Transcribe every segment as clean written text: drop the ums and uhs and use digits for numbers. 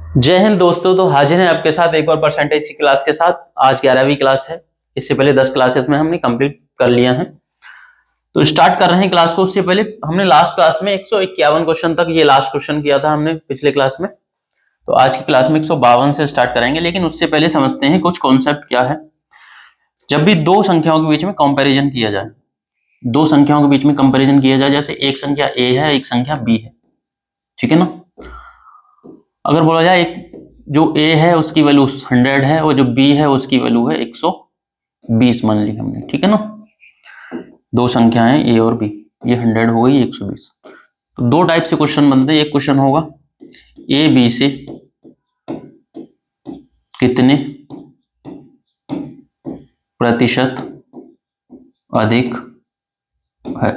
जय हिंद दोस्तों। तो हाजिर हैं आपके साथ एक और परसेंटेज की क्लास के साथ। आज 11वीं क्लास है। इससे पहले 10 क्लासेस में हमने कंप्लीट कर लिया है। तो स्टार्ट कर रहे हैं क्लास को। उससे पहले हमने लास्ट क्लास में 151 क्वेश्चन तक ये लास्ट क्वेश्चन किया था हमने पिछले क्लास में। तो आज की क्लास में 152 से स्टार्ट करेंगे, लेकिन उससे पहले समझते हैं कुछ कॉन्सेप्ट क्या है। जब भी दो संख्याओं के बीच में कंपेरिजन किया जाए, दो संख्याओं के बीच में कंपेरिजन किया जाए, जैसे एक संख्या ए है एक संख्या बी है, ठीक है ना। अगर बोला जाए एक जो a है उसकी वैल्यू 100 है और जो b है उसकी वैल्यू है 120 मान ली हमने, ठीक है ना। दो संख्याएं a और b, ये 100 हो गई 120। तो दो टाइप से क्वेश्चन बनते हैं। एक क्वेश्चन होगा a b से कितने प्रतिशत अधिक है।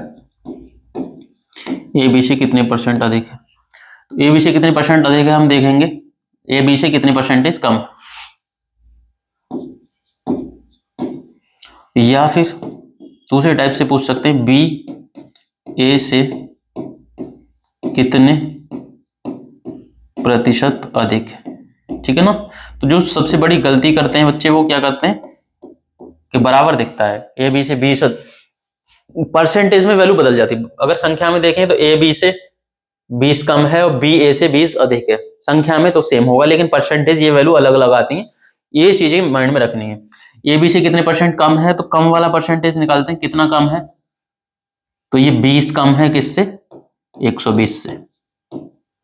a b से कितने परसेंट अधिक है। तो a b से कितने परसेंट अधिक है हम देखेंगे। a b से कितने परसेंटेज कम, या फिर दूसरे टाइप से पूछ सकते हैं बी ए से कितने प्रतिशत अधिक है, ठीक है ना। तो जो सबसे बड़ी गलती करते हैं बच्चे वो क्या करते हैं कि बराबर दिखता है ए बी से 20, परसेंटेज में वैल्यू बदल जाती है। अगर संख्या में देखें तो ए बी से 20 कम है और बी ए से 20 अधिक है। संख्या में तो सेम होगा लेकिन परसेंटेज ये वैल्यू अलग अलग आती है। ये चीजें माइंड में रखनी है। ए बी से कितने परसेंट कम है तो कम वाला परसेंटेज निकालते हैं, कितना कम है। तो ये 20 कम है किससे, 120 से।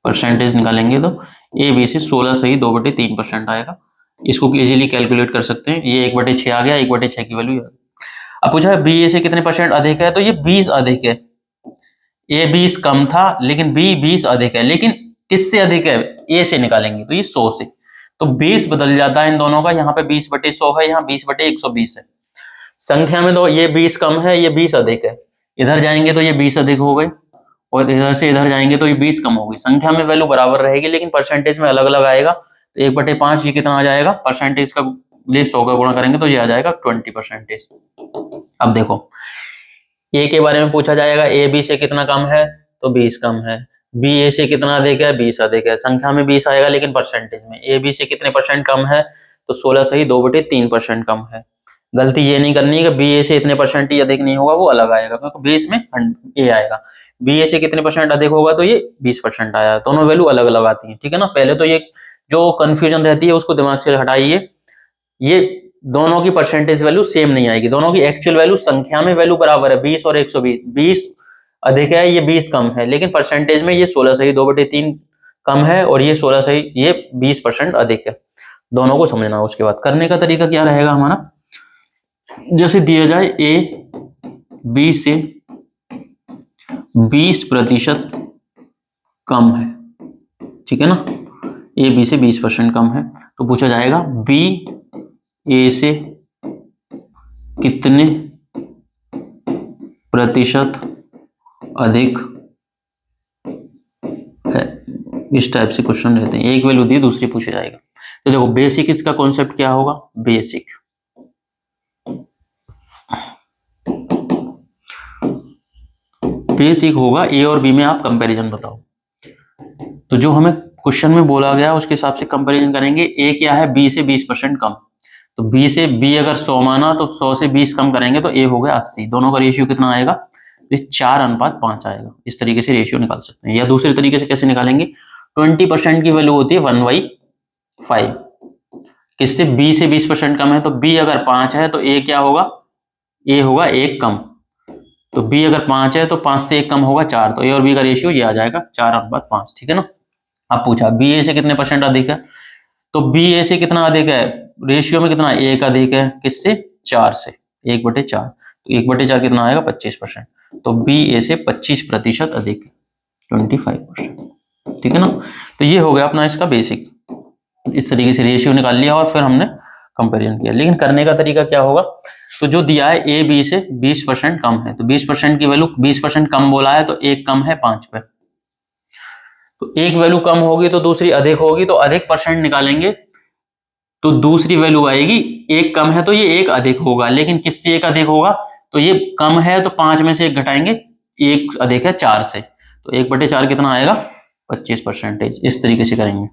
परसेंटेज निकालेंगे तो ए बी से 16 सही 2/3% आएगा। इसको इजीली कैलकुलेट कर सकते हैं। ये 1/6 आ गया, 1/6 की वैल्यू। अब पूछा है बी ए से कितने परसेंट अधिक है, तो ये 20 अधिक है। ए 20 कम था लेकिन बी 20 अधिक है, लेकिन किससे अधिक है, ए से निकालेंगे तो ये 100 से। तो 20 बदल जाता है इन दोनों का, यहाँ पे 20/100 है, यहाँ 20/120 है। संख्या में तो ये 20 कम है, ये 20 अधिक है। इधर जाएंगे तो ये 20 अधिक हो गए और इधर से इधर जाएंगे तो ये 20 कम होगी। संख्या में वैल्यू बराबर रहेगी लेकिन परसेंटेज में अलग अलग आएगा। तो 1/5 ये कितना आ जाएगा, परसेंटेज का लिए 100 का गुणा करेंगे तो ये आ जाएगा 20%। अब देखो ए के बारे में पूछा जाएगा, ए बी से कितना कम है तो 20 कम है। बी ए से कितना अधिक है, 20 अधिक है। संख्या में 20 आएगा लेकिन परसेंटेज में ए बी से कितने परसेंट कम है तो 16 सही 2/3% कम है। गलती ये नहीं करनी है कि बी ए से इतने परसेंट ही अधिक नहीं होगा, वो अलग आएगा क्योंकि 20 में ए आएगा। बी ए से कितने परसेंट अधिक होगा तो ये 20% आया। दोनों वैल्यू अलग अलग आती है, ठीक है ना। पहले तो ये जो कंफ्यूजन रहती है उसको दिमाग से हटाइए। ये दोनों की परसेंटेज वैल्यू सेम नहीं आएगी, दोनों की एक्चुअल वैल्यू संख्या में वैल्यू बराबर है 20 और 120। 20 अधिक है, ये 20 कम है, लेकिन परसेंटेज में ये 16 सही 2/3 कम है और ये 16 सही ये 20% अधिक है। दोनों को समझना। उसके बाद करने का तरीका क्या रहेगा हमारा, जैसे दिया जाए ए बी से 20% कम है, ठीक है ना। ए बी से 20% कम है तो पूछा जाएगा बी ए से कितने प्रतिशत अधिक है। इस टाइप से क्वेश्चन रहते हैं। एक वैल्यू दी दूसरी पूछा जाएगा। तो देखो बेसिक इसका कॉन्सेप्ट क्या होगा, बेसिक होगा ए और बी में आप कंपैरिजन बताओ। तो जो हमें क्वेश्चन में बोला गया उसके हिसाब से कंपैरिजन करेंगे। ए क्या है, बी से 20% कम। तो बी से बी अगर 100 माना तो 100 से 20 कम करेंगे तो ए हो गया 80। दोनों का रेशियो कितना आएगा, तो 4:5 आएगा। इस तरीके से रेशियो निकाल सकते हैं। या दूसरे तरीके से कैसे निकालेंगे, 20% की वैल्यू होती है 1/5। किससे, बी से 20% कम है तो बी अगर 5 है तो ए क्या होगा, ए होगा 1 कम। तो बी अगर 5 है तो 5 से 1 कम होगा 4। तो ए और बी का रेशियो ये आ जाएगा 4:5, ठीक है ना। अब पूछा बी ए से कितने परसेंट अधिक है, तो बी ए से कितना अधिक है, रेशियो में कितना 1 अधिक है, किससे 4 से, 1/4। तो 1/4 कितना आएगा 25%। तो बी ए से 25% अधिक है, 25%, ठीक है ना। तो ये हो गया अपना इसका बेसिक। इस तरीके से रेशियो निकाल लिया और फिर हमने कंपेरिजन किया। लेकिन करने का तरीका क्या होगा, तो जो दिया है ए बी से 20% कम है तो 20% की वैल्यू, 20% कम बोला है तो एक कम है 5 पे। तो एक वैल्यू कम होगी तो दूसरी अधिक होगी, तो अधिक परसेंट निकालेंगे तो दूसरी वैल्यू आएगी। एक कम है तो ये एक अधिक होगा, लेकिन किससे एक अधिक होगा, तो ये कम है तो 5 में से एक घटाएंगे, एक अधिक है 4 से। तो 1/4 कितना आएगा 25%। इस तरीके से करेंगे।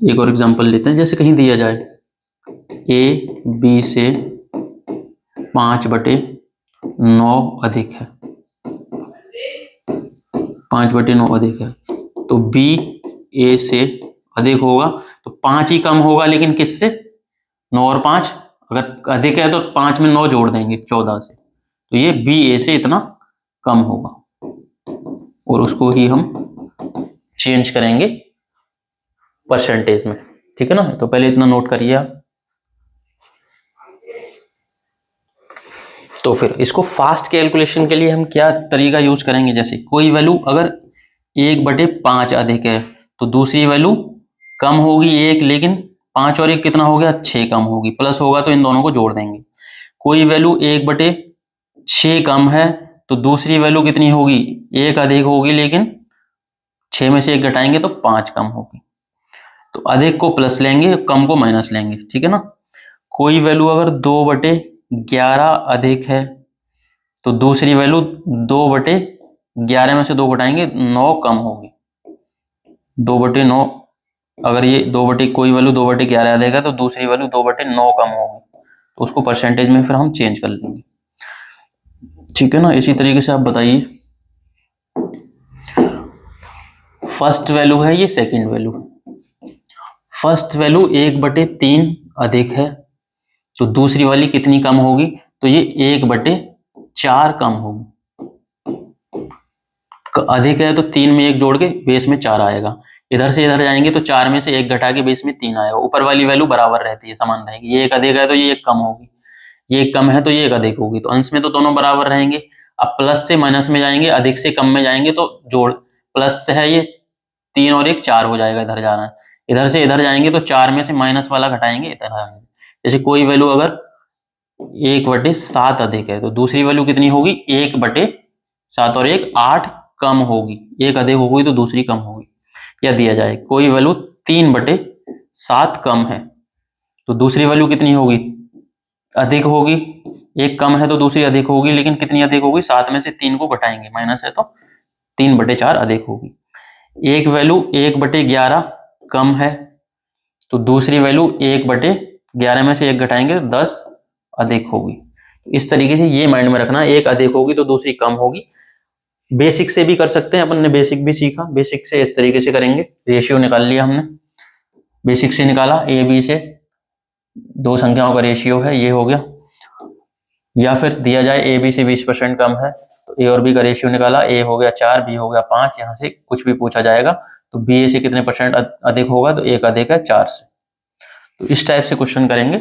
एक और एग्जांपल लेते हैं, जैसे कहीं दिया जाए ए बी से 5/9 अधिक है, 5/9 अधिक है, तो बी ए से अधिक होगा, तो 5 ही कम होगा, लेकिन किससे? 9 और 5, अगर अधिक है तो 5 में 9 जोड़ देंगे 14 से, तो ये बी ए से इतना कम होगा, और उसको ही हम चेंज करेंगे परसेंटेज में। ठीक है ना, तो पहले इतना नोट करिए आप। तो फिर इसको फास्ट कैलकुलेशन के लिए हम क्या तरीका यूज करेंगे, जैसे कोई वैल्यू अगर 1/5 अधिक है तो दूसरी वैल्यू कम होगी 1, लेकिन 5 और 1 कितना हो गया? 6 कम होगी, प्लस होगा तो इन दोनों को जोड़ देंगे। कोई वैल्यू 1/6 कम है तो दूसरी वैल्यू कितनी होगी? 1 अधिक होगी, लेकिन 6 में से 1 घटाएंगे तो 5 कम होगी। तो अधिक को प्लस लेंगे, कम को माइनस लेंगे। ठीक है ना। कोई वैल्यू अगर 2/11 अधिक है तो दूसरी वैल्यू 2/11 में से 2 घटाएंगे 9 कम होगी। 2/9, अगर ये कोई वैल्यू 2/11 अधिक है तो दूसरी वैल्यू 2/9 कम होगी, तो उसको परसेंटेज में फिर हम चेंज कर लेंगे। ठीक है ना। इसी तरीके से आप बताइए, फर्स्ट वैल्यू है ये, सेकंड वैल्यू। फर्स्ट वैल्यू 1/3 अधिक है तो दूसरी वाली कितनी कम होगी? तो ये 1/4 कम होगी। अधिक है तो 3 में 1 जोड़ के बेस में 4 आएगा, इधर से इधर जाएंगे तो 4 में से 1 घटा के बेस में 3 आएगा। ऊपर वाली वैल्यू बराबर रहती है, समान रहेगी। ये 1 अधिक है तो ये 1 कम होगी, ये 1 कम है तो ये 1 अधिक होगी, तो अंश में तो दोनों बराबर रहेंगे। अब प्लस से माइनस में जाएंगे, अधिक से कम में जाएंगे तो जोड़, प्लस से है ये 3 और 1 4 हो जाएगा, इधर जा रहा है। इधर से इधर जाएंगे तो 4 में से माइनस वाला घटाएंगे, इधर आएंगे। जैसे कोई वैल्यू अगर 1/7 अधिक है तो दूसरी वैल्यू कितनी होगी? 1/7 और 1 8 कम होगी, 1 अधिक होगी तो दूसरी कम होगी। या दिया जाए कोई वैल्यू 3/7 कम है तो दूसरी वैल्यू कितनी होगी? अधिक होगी। 1 कम है तो दूसरी अधिक होगी, लेकिन कितनी अधिक होगी? 7 में से 3 को घटाएंगे, माइनस है तो 3/4 अधिक होगी। एक वैल्यू 1/11 कम है तो दूसरी वैल्यू 1/11 में से 1 घटाएंगे तो 10 अधिक होगी। इस तरीके से ये माइंड में रखना, एक अधिक होगी तो दूसरी कम होगी। बेसिक से भी कर सकते हैं, अपन ने बेसिक भी सीखा, बेसिक से इस तरीके से करेंगे। रेशियो निकाल लिया हमने, बेसिक से निकाला, ए बी से दो संख्याओं का रेशियो है, ये हो गया। या फिर दिया जाए ए बी से 20% कम है तो ए और बी का रेशियो निकाला, ए हो गया 4, बी हो गया 5। यहाँ से कुछ भी पूछा जाएगा तो बी ए से कितने परसेंट अधिक होगा? तो 1 अधिक है 4 से। तो इस टाइप से क्वेश्चन करेंगे।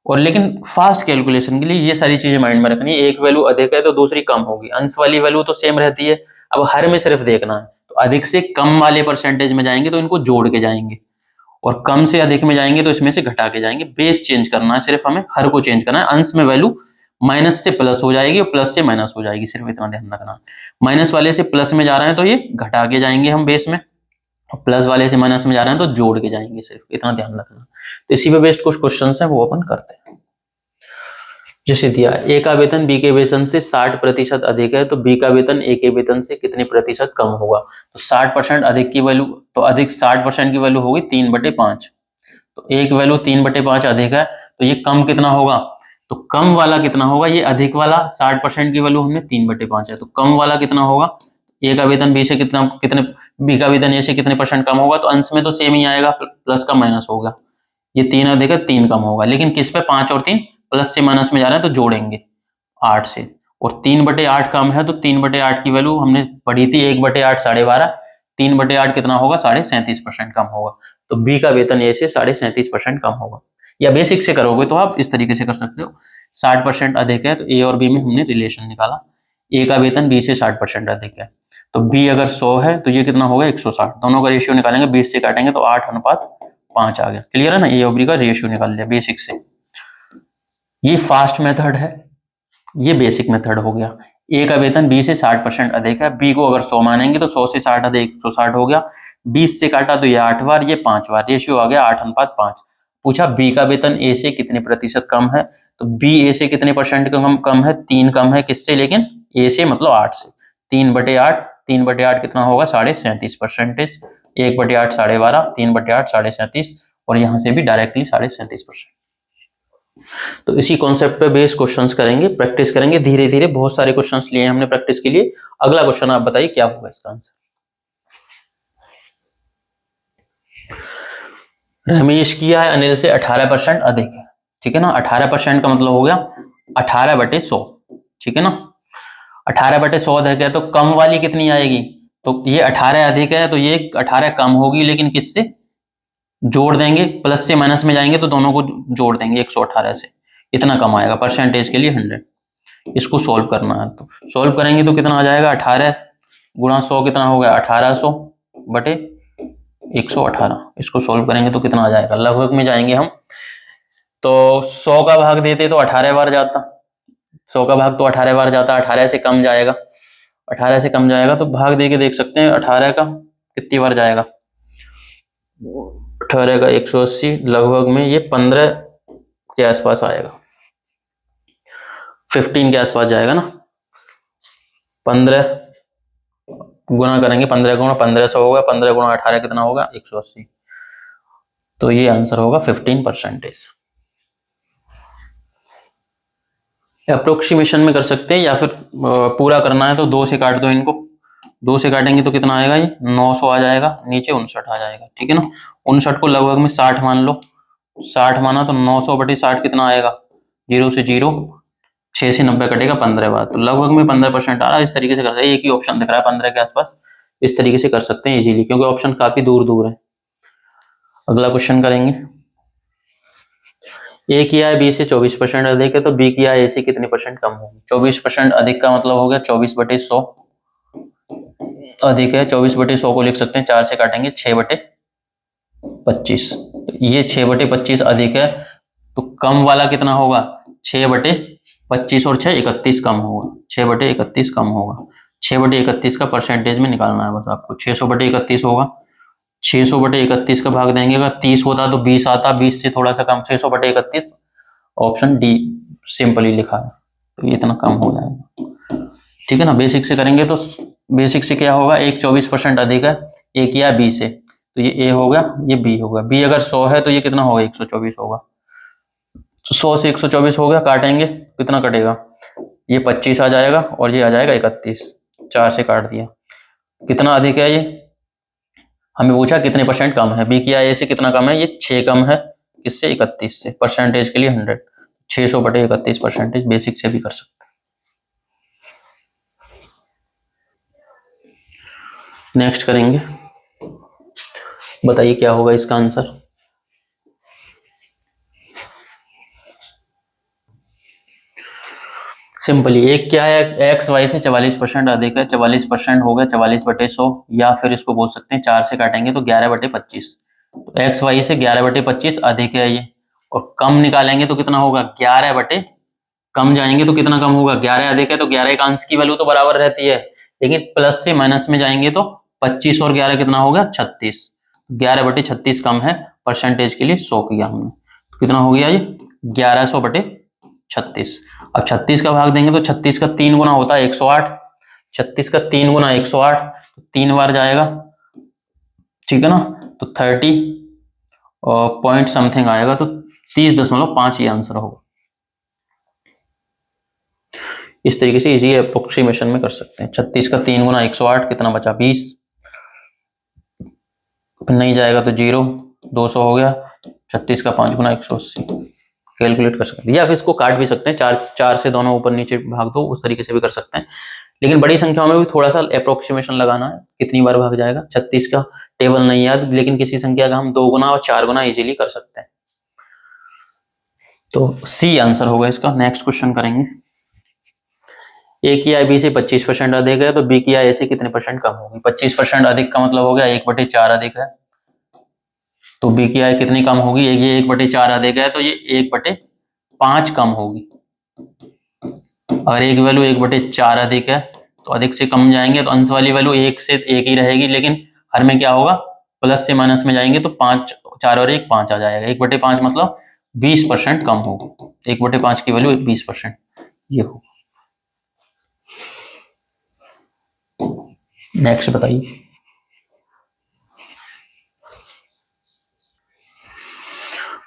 और लेकिन फास्ट कैलकुलेशन के लिए ये सारी चीजें माइंड में रखनी है। एक वैल्यू अधिक है तो दूसरी कम होगी, अंश वाली वैल्यू तो सेम रहती है। अब हर में सिर्फ देखना है, तो अधिक से कम वाले परसेंटेज में जाएंगे तो इनको जोड़ के जाएंगे, और कम से अधिक में जाएंगे तो इसमें से घटा के जाएंगे। बेस चेंज करना है, सिर्फ हमें हर को चेंज करना है। अंश में वैल्यू माइनस से प्लस हो जाएगी और प्लस से माइनस हो जाएगी, सिर्फ इतना ध्यान रखना। माइनस वाले से प्लस में जा रहे हैं तो ये घटा के जाएंगे हम बेस में, प्लस वाले से माइनस में जा रहे हैं तो जोड़ के जाएंगे, सिर्फ इतना ध्यान रखना। तो इसी पे बेस्ड कुछ क्वेश्चन है वो अपन करते हैं। जैसे दिया, ए का वेतन बी के वेतन से 60% अधिक है तो बी का वेतन ए के वेतन से कितने प्रतिशत कम होगा? तो 60% अधिक की वैल्यू, तो अधिक 60% की वैल्यू होगी 3/5। तो एक वैल्यू 3/5 अधिक है तो ये कम कितना होगा? तो कम वाला कितना होगा? ये अधिक वाला 60% की वैल्यू हमने 3/5 है, तो कम वाला कितना होगा? ए का वेतन बी से कितने बी का वेतन ए से कितने परसेंट कम होगा? तो अंश में तो सेम ही आएगा, प्लस का माइनस होगा। ये 3 अधिक है 3 कम होगा, लेकिन किस पे? 5 और 3 प्लस से माइनस में जा रहे हैं तो जोड़ेंगे 8 से। और 3/8 कम है तो 3/8 की वैल्यू हमने पढ़ी थी 1/8 12.5, 3/8 कितना होगा? 37.5% कम होगा। तो बी का वेतन ए से 37.5% कम होगा। या बेसिक से करोगे तो आप इस तरीके से कर सकते हो, 60% अधिक है तो ए और बी में हमने रिलेशन निकाला, ए का वेतन बी से 60% अधिक है तो बी अगर 100 है तो ये कितना होगा? 160। दोनों का रेशियो निकालेंगे, 20 से काटेंगे तो 8:5 आ गया। क्लियर है ना? ए और बी का रेशियो निकाल लिया बेसिक से। ये फास्ट मेथड है, ये बेसिक मेथड हो गया। ए का वेतन बी से 60% अधिक है, बी को अगर 100 मानेंगे तो 100 से 60 अधिक 160 हो गया। 20 से काटा तो ये 8 बार, ये 5 बार, रेशियो आ गया 8:5। पूछा बी का वेतन ए से कितने प्रतिशत कम है, तो बी ए से कितने परसेंट कम है? 3 कम है। किससे? लेकिन ए से मतलब 8 से। 3/8, 3/8 कितना होगा? 37.5%। 1/8 12.5, 3/8 37.5, और यहाँ से भी डायरेक्टली 37.5%। तो इसी कॉन्सेप्ट पे बेस क्वेश्चंस करेंगे, प्रैक्टिस करेंगे धीरे धीरे। बहुत सारे क्वेश्चंस लिए हमने प्रैक्टिस के लिए। अगला क्वेश्चन आप बताइए क्या होगा इसका आंसर। रमेश किया है अनिल से 18% अधिक है, ठीक है ना। 18% का मतलब हो गया 18/100, ठीक है ना। 18/100 अधिक है तो कम वाली कितनी आएगी, तो ये 18 अधिक है तो ये 18 कम होगी, लेकिन किससे जोड़ देंगे, प्लस से माइनस में जाएंगे तो दोनों को जोड़ देंगे 118 से, इतना कम आएगा परसेंटेज के लिए 100। इसको सॉल्व करना है, तो सॉल्व करेंगे तो कितना आ जाएगा, 18 गुणा 100 कितना हो गया 1800 बटे 118। इसको सॉल्व करेंगे तो कितना आ जाएगा, लगभग में जाएंगे हम तो 100 का भाग देते तो 18 बार जाता, 100 का भाग तो 18 बार जाता, 18 से कम जाएगा, 18 से कम जाएगा तो भाग दे के देख सकते हैं 18 का कितनी बार जाएगा, 18 का 180, लगभग में ये 15 के आसपास आएगा, 15 के आसपास जाएगा ना। 15 गुना करेंगे, 15 गुना 1500 होगा, 15 गुना 18 कितना होगा 180, तो ये आंसर होगा 15%। अप्रोक्सीमेशन में कर सकते हैं या फिर पूरा करना है तो 2 से काट दो इनको, 2 से काटेंगे तो कितना आएगा, ये 900 आ जाएगा, नीचे 59 आ जाएगा, ठीक है ना। 59 को लगभग में 60 मान लो, 60 माना तो 900/60 कितना आएगा, 0 से 0, 6 से 90 कटेगा 15 बार, तो लगभग में 15% आ रहा है। इस तरीके से कर सकते हैं, एक ही ऑप्शन दिख रहा है 15 के आसपास, इस तरीके से कर सकते हैं इजीली, क्योंकि ऑप्शन काफी दूर दूर है। अगला क्वेश्चन करेंगे, ए की आय बी से 24% अधिक है तो बी की आय ए से कितने परसेंट कम होगी। 24% अधिक का मतलब हो गया 24/100 अधिक है, 24/100 को लिख सकते हैं 4 से काटेंगे 6/25, ये 6/25 अधिक है तो कम वाला कितना होगा 6/25, और 6 31 कम होगा, 6/31 कम होगा। 6/31 का परसेंटेज में निकालना है बस आपको, 600/31 होगा, 600/31 का भाग देंगे, अगर 30 होता तो 20 आता, 20 से थोड़ा सा कम, 600/31, ऑप्शन डी सिंपली लिखा है, तो ये इतना कम हो जाएगा, ठीक है ना। बेसिक से करेंगे तो बेसिक से क्या होगा, एक 24% अधिक है ए किया बी से, तो ये ए हो गया, ये बी होगा, बी अगर 100 है तो ये कितना होगा 124 होगा, तो 100 से 124 हो गया, काटेंगे कितना कटेगा, ये 25 आ जाएगा और ये आ जाएगा 31, 4 से काट दिया, कितना अधिक है ये, हमें पूछा कितने परसेंट कम है, बी किया ए से कितना कम है, ये 6 कम है, किससे 31 से, परसेंटेज के लिए 100, 600/31 परसेंटेज, बेसिक से भी कर सकते हैं। नेक्स्ट करेंगे, बताइए क्या होगा इसका आंसर। सिंपली एक क्या है, एक्स वाई से 44% अधिक है, 44% हो गया 44/100, या फिर इसको बोल सकते हैं 4 से काटेंगे तो 11/25, तो एक्स वाई से 11/25 अधिक है ये, और कम निकालेंगे तो कितना होगा 11 बटे, कम जाएंगे तो कितना कम होगा, 11 अधिक है तो 11 एक अंश की वैल्यू तो बराबर रहती है, लेकिन प्लस से माइनस में जाएंगे तो 25 और 11 कितना हो गया 36, 11/36 कम है, परसेंटेज के लिए 100 किया हमने, तो कितना हो गया ये 1100/36। अब 36 का भाग देंगे तो 36 का 3 गुना होता है 108, 36 का 3 गुना 108, तो 3 बार जाएगा, ठीक है ना, तो 30 पॉइंट समथिंग आएगा, तो 30.5 ये आंसर होगा। इस तरीके से इजी अप्रोक्सीमेशन में कर सकते हैं। 36 का 3 गुना 108 कितना बचा 20, नहीं जाएगा तो 0, 200 हो गया, 36 का 5 गुना 180, कैलकुलेट कर सकते हैं, या फिर इसको काट भी सकते हैं, 4 से दोनों ऊपर नीचे भाग दो, उस तरीके से भी कर सकते हैं, लेकिन बड़ी संख्याओं में भी थोड़ा सा अप्रोक्सीमेशन लगाना है, कितनी बार भाग जाएगा। 36 का टेबल नहीं याद, लेकिन किसी संख्या का हम 2 गुना और 4 गुना इजीली कर सकते हैं, तो सी आंसर होगा इसका। नेक्स्ट क्वेश्चन करेंगे, ए की आय बी से 25% अधिक है तो बी की आय ए से कितने परसेंट कम होगी। 25% अधिक का मतलब हो गया 1/4 अधिक है, तो बी की आय कितनी कम होगी, ये 1/4 अधिक है तो ये 1/5 कम होगी। अगर एक वैल्यू 1/4 अधिक है तो अधिक से कम जाएंगे तो अंश वाली वैल्यू 1 से 1 ही रहेगी, लेकिन हर में क्या होगा प्लस से माइनस में जाएंगे तो 5, 4 और 1 5 आ जाएगा, 1/5 मतलब 20% कम होगा, 1/5 की वैल्यू 20% ये होगा। नेक्स्ट बताइए,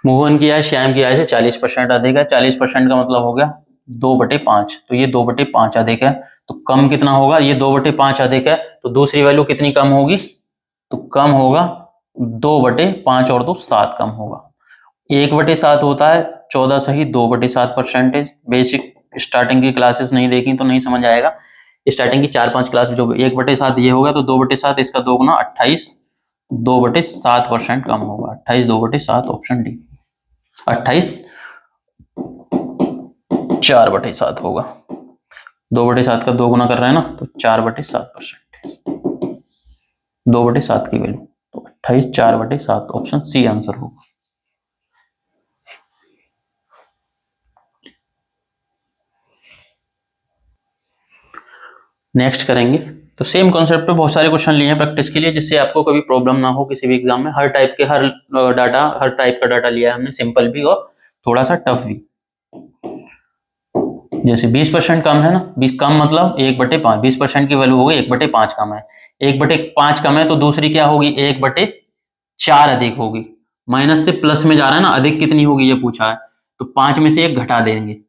मूव ऑन किया है, श्याम की आय से 40% अधिक है। 40% का मतलब हो गया 2/5, तो ये 2/5 अधिक है। तो कम कितना होगा, ये 2/5 अधिक है, तो दूसरी वैल्यू कितनी कम होगी, तो कम होगा 2/5 और 2 7 कम होगा। 1/7 होता है 14 सही 2/7%। बेसिक स्टार्टिंग की क्लासेस नहीं देखी तो नहीं समझ आएगा। स्टार्टिंग की 4-5 क्लास जो 1/7 ये होगा, तो 2/7 इसका दोगुना 28 2/7% कम होगा। 28 2/7 ऑप्शन डी। 28 4/7 होगा। 2/7 का दोगुना कर रहे हैं ना, तो 4/7%। 2/7 की वैल्यू, तो 28 4/7 ऑप्शन सी आंसर होगा। नेक्स्ट करेंगे, तो सेम कॉन्सेप्ट पे बहुत सारे क्वेश्चन लिए हैं प्रैक्टिस के लिए, जिससे आपको कभी प्रॉब्लम ना हो किसी भी एग्जाम में। हर टाइप के हर टाइप का डाटा लिया है हमने, सिंपल भी और थोड़ा सा टफ भी। जैसे 20% कम है ना, 20 कम मतलब 1/5, 20% की वैल्यू होगी 1/5 कम है। 1/5 कम है तो दूसरी क्या होगी, 1/4 अधिक होगी। माइनस से प्लस में जा रहा है ना, अधिक कितनी होगी ये पूछा है, तो 5 में से 1 घटा देंगे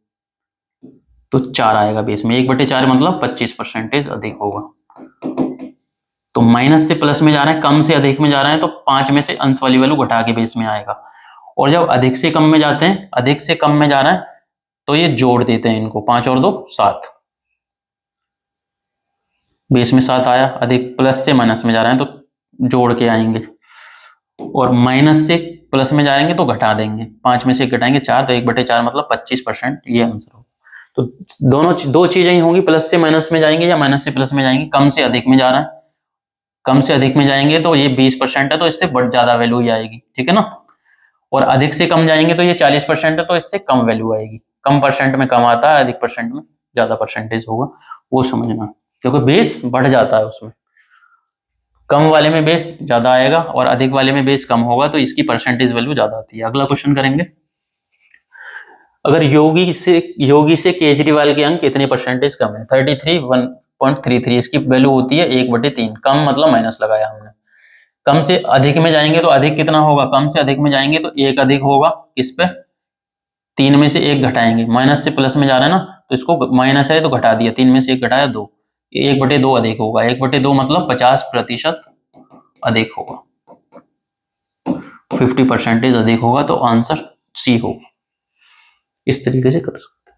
तो 4 आएगा बेस में। 1/4 मतलब 25% अधिक होगा। तो माइनस से प्लस में जा रहे हैं, कम से अधिक में जा रहे हैं, तो 5 में से अंश वाली वैल्यू घटा के बेस में आएगा। और जब अधिक से कम में जाते हैं, अधिक से कम में जा रहा है, तो ये जोड़ देते हैं इनको, 5 और 2 7, बेस में 7 आया। अधिक प्लस से माइनस में जा रहे हैं तो जोड़ के आएंगे, और माइनस से प्लस में जाएंगे तो घटा देंगे, 5 में से घटाएंगे 4, तो 1/4 मतलब 25%, ये आंसर होगा। तो दोनों दो चीजें ही होंगी, प्लस से माइनस में जाएंगे या माइनस से प्लस में जाएंगे। कम से अधिक में जा रहा है, कम से अधिक में जाएंगे तो ये 20% है, तो इससे बढ़ ज्यादा वैल्यू ही आएगी, ठीक है ना। और अधिक से कम जाएंगे तो ये 40% है, तो इससे कम वैल्यू आएगी। कम परसेंट में कम आता है, अधिक परसेंट में ज्यादा परसेंटेज होगा, वो समझना, क्योंकि बेस बढ़ जाता है उसमें। कम वाले में बेस ज्यादा आएगा और अधिक वाले में बेस कम होगा, तो इसकी परसेंटेज वैल्यू ज्यादा आती है। अगला क्वेश्चन करेंगे, अगर योगी से केजरीवाल के अंक कितने परसेंटेज कम है, 33 इसकी वैल्यू होती है 1/3। कम मतलब माइनस लगाया हमने। कम से अधिक में जाएंगे तो अधिक कितना होगा, कम से अधिक में जाएंगे तो 1 अधिक होगा, किस पे, 3 में से 1 घटाएंगे। माइनस से प्लस में जा रहा है ना, तो इसको माइनस है तो घटा दिया, 3 में से 1 घटाया 2, 1/2 अधिक होगा। 1/2 मतलब 50% अधिक होगा, 50% अधिक होगा, तो आंसर सी होगा। इस तरीके से कर सकते हैं।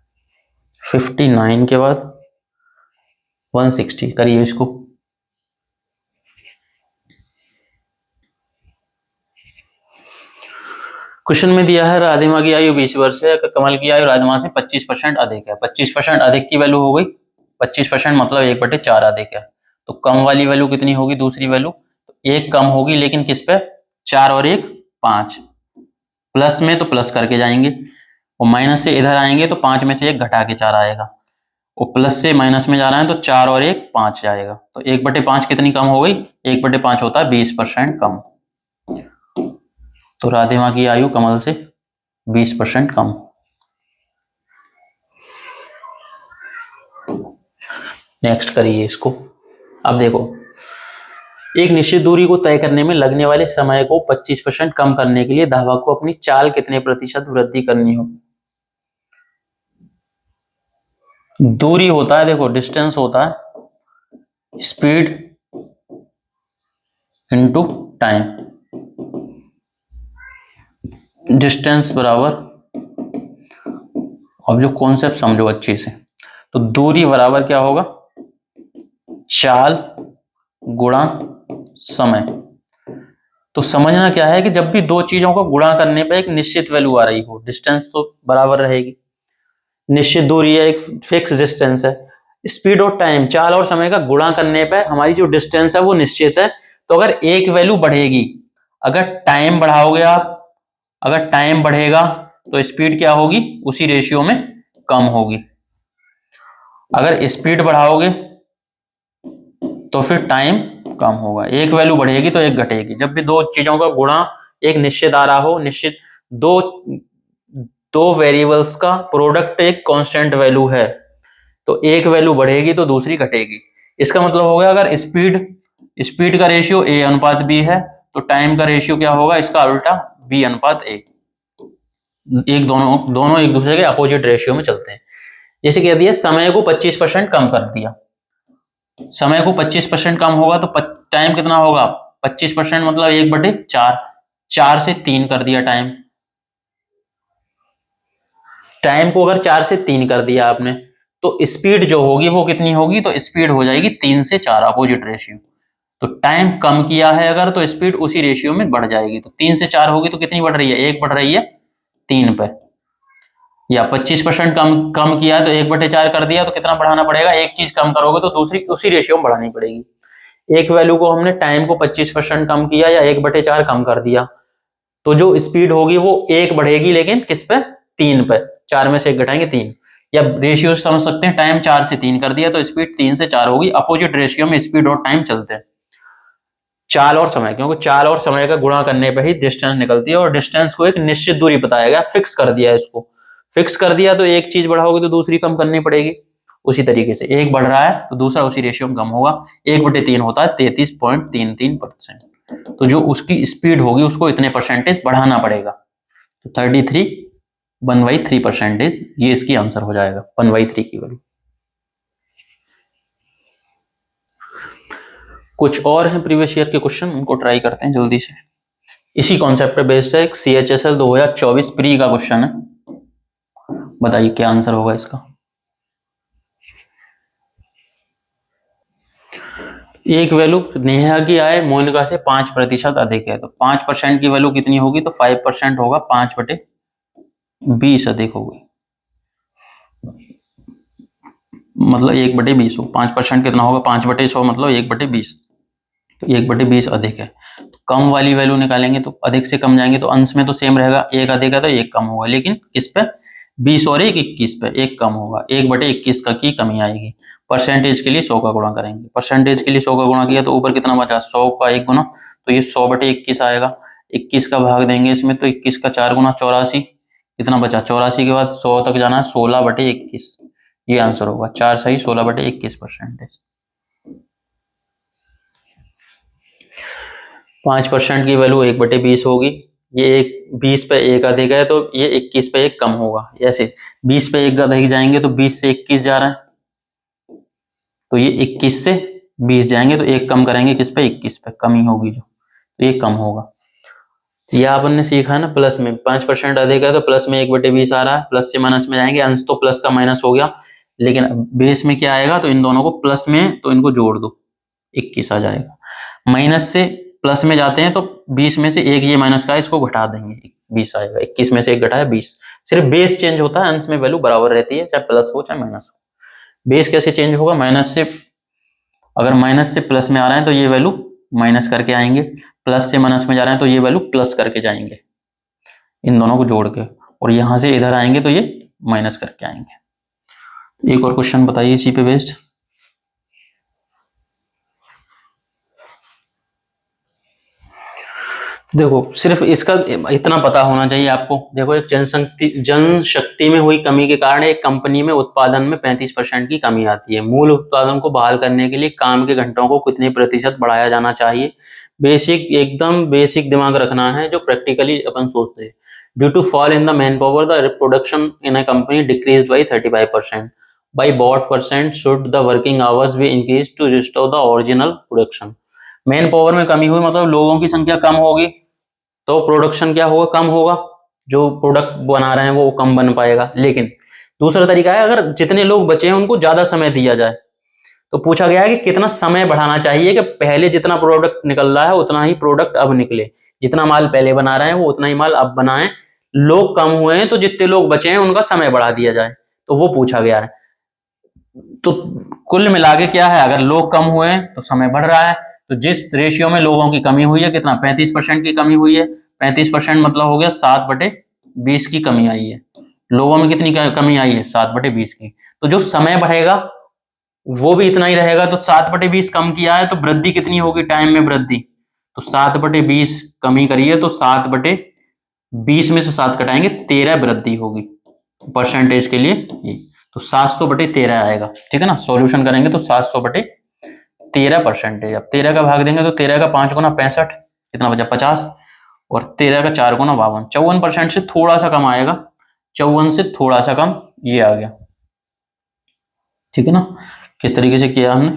59 के बाद 160 करिए इसको। क्वेश्चन में दिया है राधिमा की आयु 20 वर्ष है, कमल की आयु राधिमा से 25% अधिक है। 25% अधिक की वैल्यू हो गई 25% मतलब 1/4 अधिक है। तो कम वाली वैल्यू कितनी होगी, दूसरी वैल्यू, तो 1 कम होगी, लेकिन किस पे, 4 और 1 5। प्लस में तो प्लस करके जाएंगे, और माइनस से इधर आएंगे तो 5 में से 1 घटा के 4 आएगा, और प्लस से माइनस में जा रहा है तो 4 और 1 5 जाएगा। तो 1/5 कितनी कम हो गई, 1/5 होता है 20% कम। तो राधिमा की आयु कमल से 20% कम। नेक्स्ट करिए इसको। अब देखो, एक निश्चित दूरी को तय करने में लगने वाले समय को 25% कम करने के लिए धावक को अपनी चाल कितने प्रतिशत वृद्धि करनी हो। दूरी होता है, देखो डिस्टेंस होता है स्पीड इनटू टाइम। डिस्टेंस बराबर, अब जो कॉन्सेप्ट समझो अच्छे से, तो दूरी बराबर क्या होगा, चाल गुणा समय। तो समझना क्या है कि जब भी दो चीजों को गुणा करने पे एक निश्चित वैल्यू आ रही हो, डिस्टेंस तो बराबर रहेगी, निश्चित दूरी है, एक फिक्स डिस्टेंस है। स्पीड और टाइम, चाल और समय का गुणा करने पे हमारी जो डिस्टेंस है वो निश्चित है। तो अगर एक वैल्यू बढ़ेगी, अगर टाइम बढ़ाओगे आप, अगर टाइम बढ़ेगा तो स्पीड क्या होगी, उसी रेशियो में कम होगी। अगर स्पीड बढ़ाओगे तो फिर टाइम कम होगा। एक वैल्यू बढ़ेगी तो एक घटेगी। जब भी दो चीजों का गुणा एक निश्चित आ रहा हो, निश्चित दो दो वेरिएबल्स का प्रोडक्ट एक कांस्टेंट वैल्यू है, तो एक वैल्यू बढ़ेगी तो दूसरी घटेगी। इसका मतलब हो गया, अगर स्पीड का रेशियो a अनुपात b है, तो टाइम का रेशियो क्या होगा, इसका उल्टा b अनुपात a। दोनों एक दूसरे के अपोजिट रेशियो में चलते हैं। जैसे कह दिया समय को 25% कम कर दिया, समय को 25% कम होगा तो टाइम कितना होगा, 25% मतलब 1/4, 4 से 3 कर दिया टाइम। टाइम को अगर 4 से 3 कर दिया आपने तो स्पीड जो होगी वो कितनी होगी, तो स्पीड हो जाएगी 3 से 4 अपोजिट रेशियो। तो टाइम कम किया है अगर तो स्पीड उसी रेशियो में बढ़ जाएगी। तो 3 से 4 होगी तो कितनी बढ़ रही है, 1 बढ़ रही है 3 पे। या 25% कम किया तो 1/4 कर दिया तो कितना बढ़ाना पड़ेगा, एक चीज कम करोगे तो दूसरी उसी रेशियो में बढ़ानी पड़ेगी। एक वैल्यू को हमने टाइम को 25% कम किया या 1/4 कम कर दिया तो जो स्पीड होगी वो 1 बढ़ेगी, लेकिन किस पे, 3 पे। 4 में से 1 घटाएंगे 3, या रेशियो समझ सकते हैं, टाइम 4 से 3 कर दिया तो स्पीड 3 से 4 होगी। अपोजिट रेशियो में स्पीड और टाइम चलते हैं। चाल और समय, क्योंकि चाल और समय का गुणा करने पे ही डिस्टेंस निकलती है, और डिस्टेंस को एक निश्चित दूरी बताया गया, फिक्स कर दिया है इसको। फिक्स कर दिया तो एक चीज बढ़ाओगे तो दूसरी कम करनी पड़ेगी। उसी तरीके से एक बढ़ रहा है तो दूसरा उसी रेशियो में कम होगा। 1/3 होता है 33.33%। तो जो उसकी स्पीड होगी उसको इतने परसेंटेज बढ़ाना पड़ेगा। तो 33 1/3%, ये इसकी आंसर हो जाएगा 1/3 की वैल्यू। कुछ और हैं प्रीवियस ईयर के क्वेश्चन, उनको ट्राई करते हैं जल्दी से। इसी कॉन्सेप्ट पे बेस्ड है, एक CHSL 2024 प्री का क्वेश्चन है। बताइए क्या आंसर होगा इसका। एक वैल्यू नेहा की आय मोनिका से 5% अधिक है, तो 5% की वैल्यू कितनी होगी, तो 5% होगा 5/20 अधिक होगी, मतलब 1/20 हो। 5% कितना होगा, 5/100 मतलब 1/20, तो 1/20 अधिक है। तो कम वाली वैल्यू निकालेंगे तो अधिक से कम जाएंगे, तो अंश में तो सेम रहेगा, 1 अधिक है तो 1 कम होगा, लेकिन किस पे, 20 और 1 21 पे 1 कम होगा, 1/21 का की कमी आएगी। परसेंटेज के लिए 100 का गुणा करेंगे, परसेंटेज के लिए 100 का गुणा किया तो ऊपर कितना बचा, 100 का 1 गुना, तो ये 100/21 आएगा। 21 का भाग देंगे इसमें तो 21 का 4 गुना 84, कितना बचा, 84 के बाद 100 तक जाना है, 16/21, ये आंसर होगा। 4 सही 16/21 परसेंटेज। 5% की वैल्यू 1/20 होगी, ये 20 पे 1 अधिक है तो ये 21 पे 1 कम होगा। ऐसे 20 पे 1 अधिक जाएंगे तो 20 से 21 जा रहा है, तो ये 21 से 20 जाएंगे तो 1 कम करेंगे किस पे, 21 पे, कमी होगी जो, तो ये कम होगा। यह अपन ने सीखा है ना, प्लस में 5% अधिक है तो प्लस में 1/20 आ रहा है, प्लस से माइनस में जाएंगे, अंश तो प्लस का माइनस हो गया, लेकिन बेस में क्या आएगा, तो इन दोनों को प्लस में तो इनको जोड़ दो, 21 आ जाएगा। माइनस से प्लस में जाते हैं तो 20 में से 1 ये माइनस का है, इसको घटा देंगे, 20 आएगा। 21 में से 1 घटाया 20, सिर्फ बेस चेंज होता है, अंश में वैल्यू बराबर रहती है, चाहे प्लस हो चाहे माइनस हो। बेस कैसे चेंज होगा, माइनस से, अगर माइनस से प्लस में आ रहे हैं तो ये वैल्यू माइनस करके आएंगे, प्लस से माइनस में जा रहे हैं तो ये वैल्यू प्लस करके जाएंगे, इन दोनों को जोड़ के, और यहां से इधर आएंगे तो ये माइनस करके आएंगे। एक और क्वेश्चन बताइए इसी पे बेस्ड। देखो सिर्फ इसका इतना पता होना चाहिए आपको। देखो एक जनशक्ति में हुई कमी के कारण एक कंपनी में उत्पादन में 35% की कमी आती है। मूल उत्पादन को बहाल करने के लिए काम के घंटों को कितने प्रतिशत बढ़ाया जाना चाहिए। बेसिक, एकदम बेसिक दिमाग रखना है, जो प्रैक्टिकली अपन सोचते हैं। Due to fall in the man power the production in a company decreases by 35%। By what percent should the working hours be increased to restore the original production। Man power में कमी हुई मतलब लोगों की संख्या कम होगी तो प्रोडक्शन क्या होगा, कम होगा, जो प्रोडक्ट बना रहे हैं वो कम बन पाएगा। लेकिन दूसरा तरीका है, अगर जितने लोग बचे हैं उनको ज्यादा समय दिया जाए। तो पूछा गया है कि कितना समय बढ़ाना चाहिए कि पहले जितना प्रोडक्ट निकल रहा है उतना ही प्रोडक्ट अब निकले, जितना माल पहले बना रहे हैं वो उतना ही माल अब बनाएं। लोग कम हुए हैं तो जितने लोग बचे हैं उनका समय बढ़ा दिया जाए, तो वो पूछा गया है। तो कुल मिला के क्या है, अगर लोग कम हुए हैं तो समय बढ़ रहा है, तो जिस रेशियो में लोगों की कमी हुई है, कितना, 35% की कमी हुई है, 35% मतलब हो गया 7/20 की कमी आई है। लोगों में कितनी कमी आई है, 7/20 की। तो जो समय बढ़ेगा वो भी इतना ही रहेगा, तो 7/20 कम किया है तो वृद्धि कितनी होगी, टाइम में वृद्धि, तो 7/20 कमी करिए तो 7/20 में से 7 घटाएंगे 13 वृद्धि होगी परसेंटेज के लिए ये, तो 700/13 आएगा। ठीक है ना, सॉल्यूशन करेंगे तो 700/13 परसेंटेज। अब 13 का भाग देंगे तो 13 का 5 गुना 65, कितना बचा, 50, और 13 का 4 गुना 52, 54% से थोड़ा सा कम आएगा, 54 से थोड़ा सा कम ये आ गया। ठीक है ना। किस तरीके से किया हमने,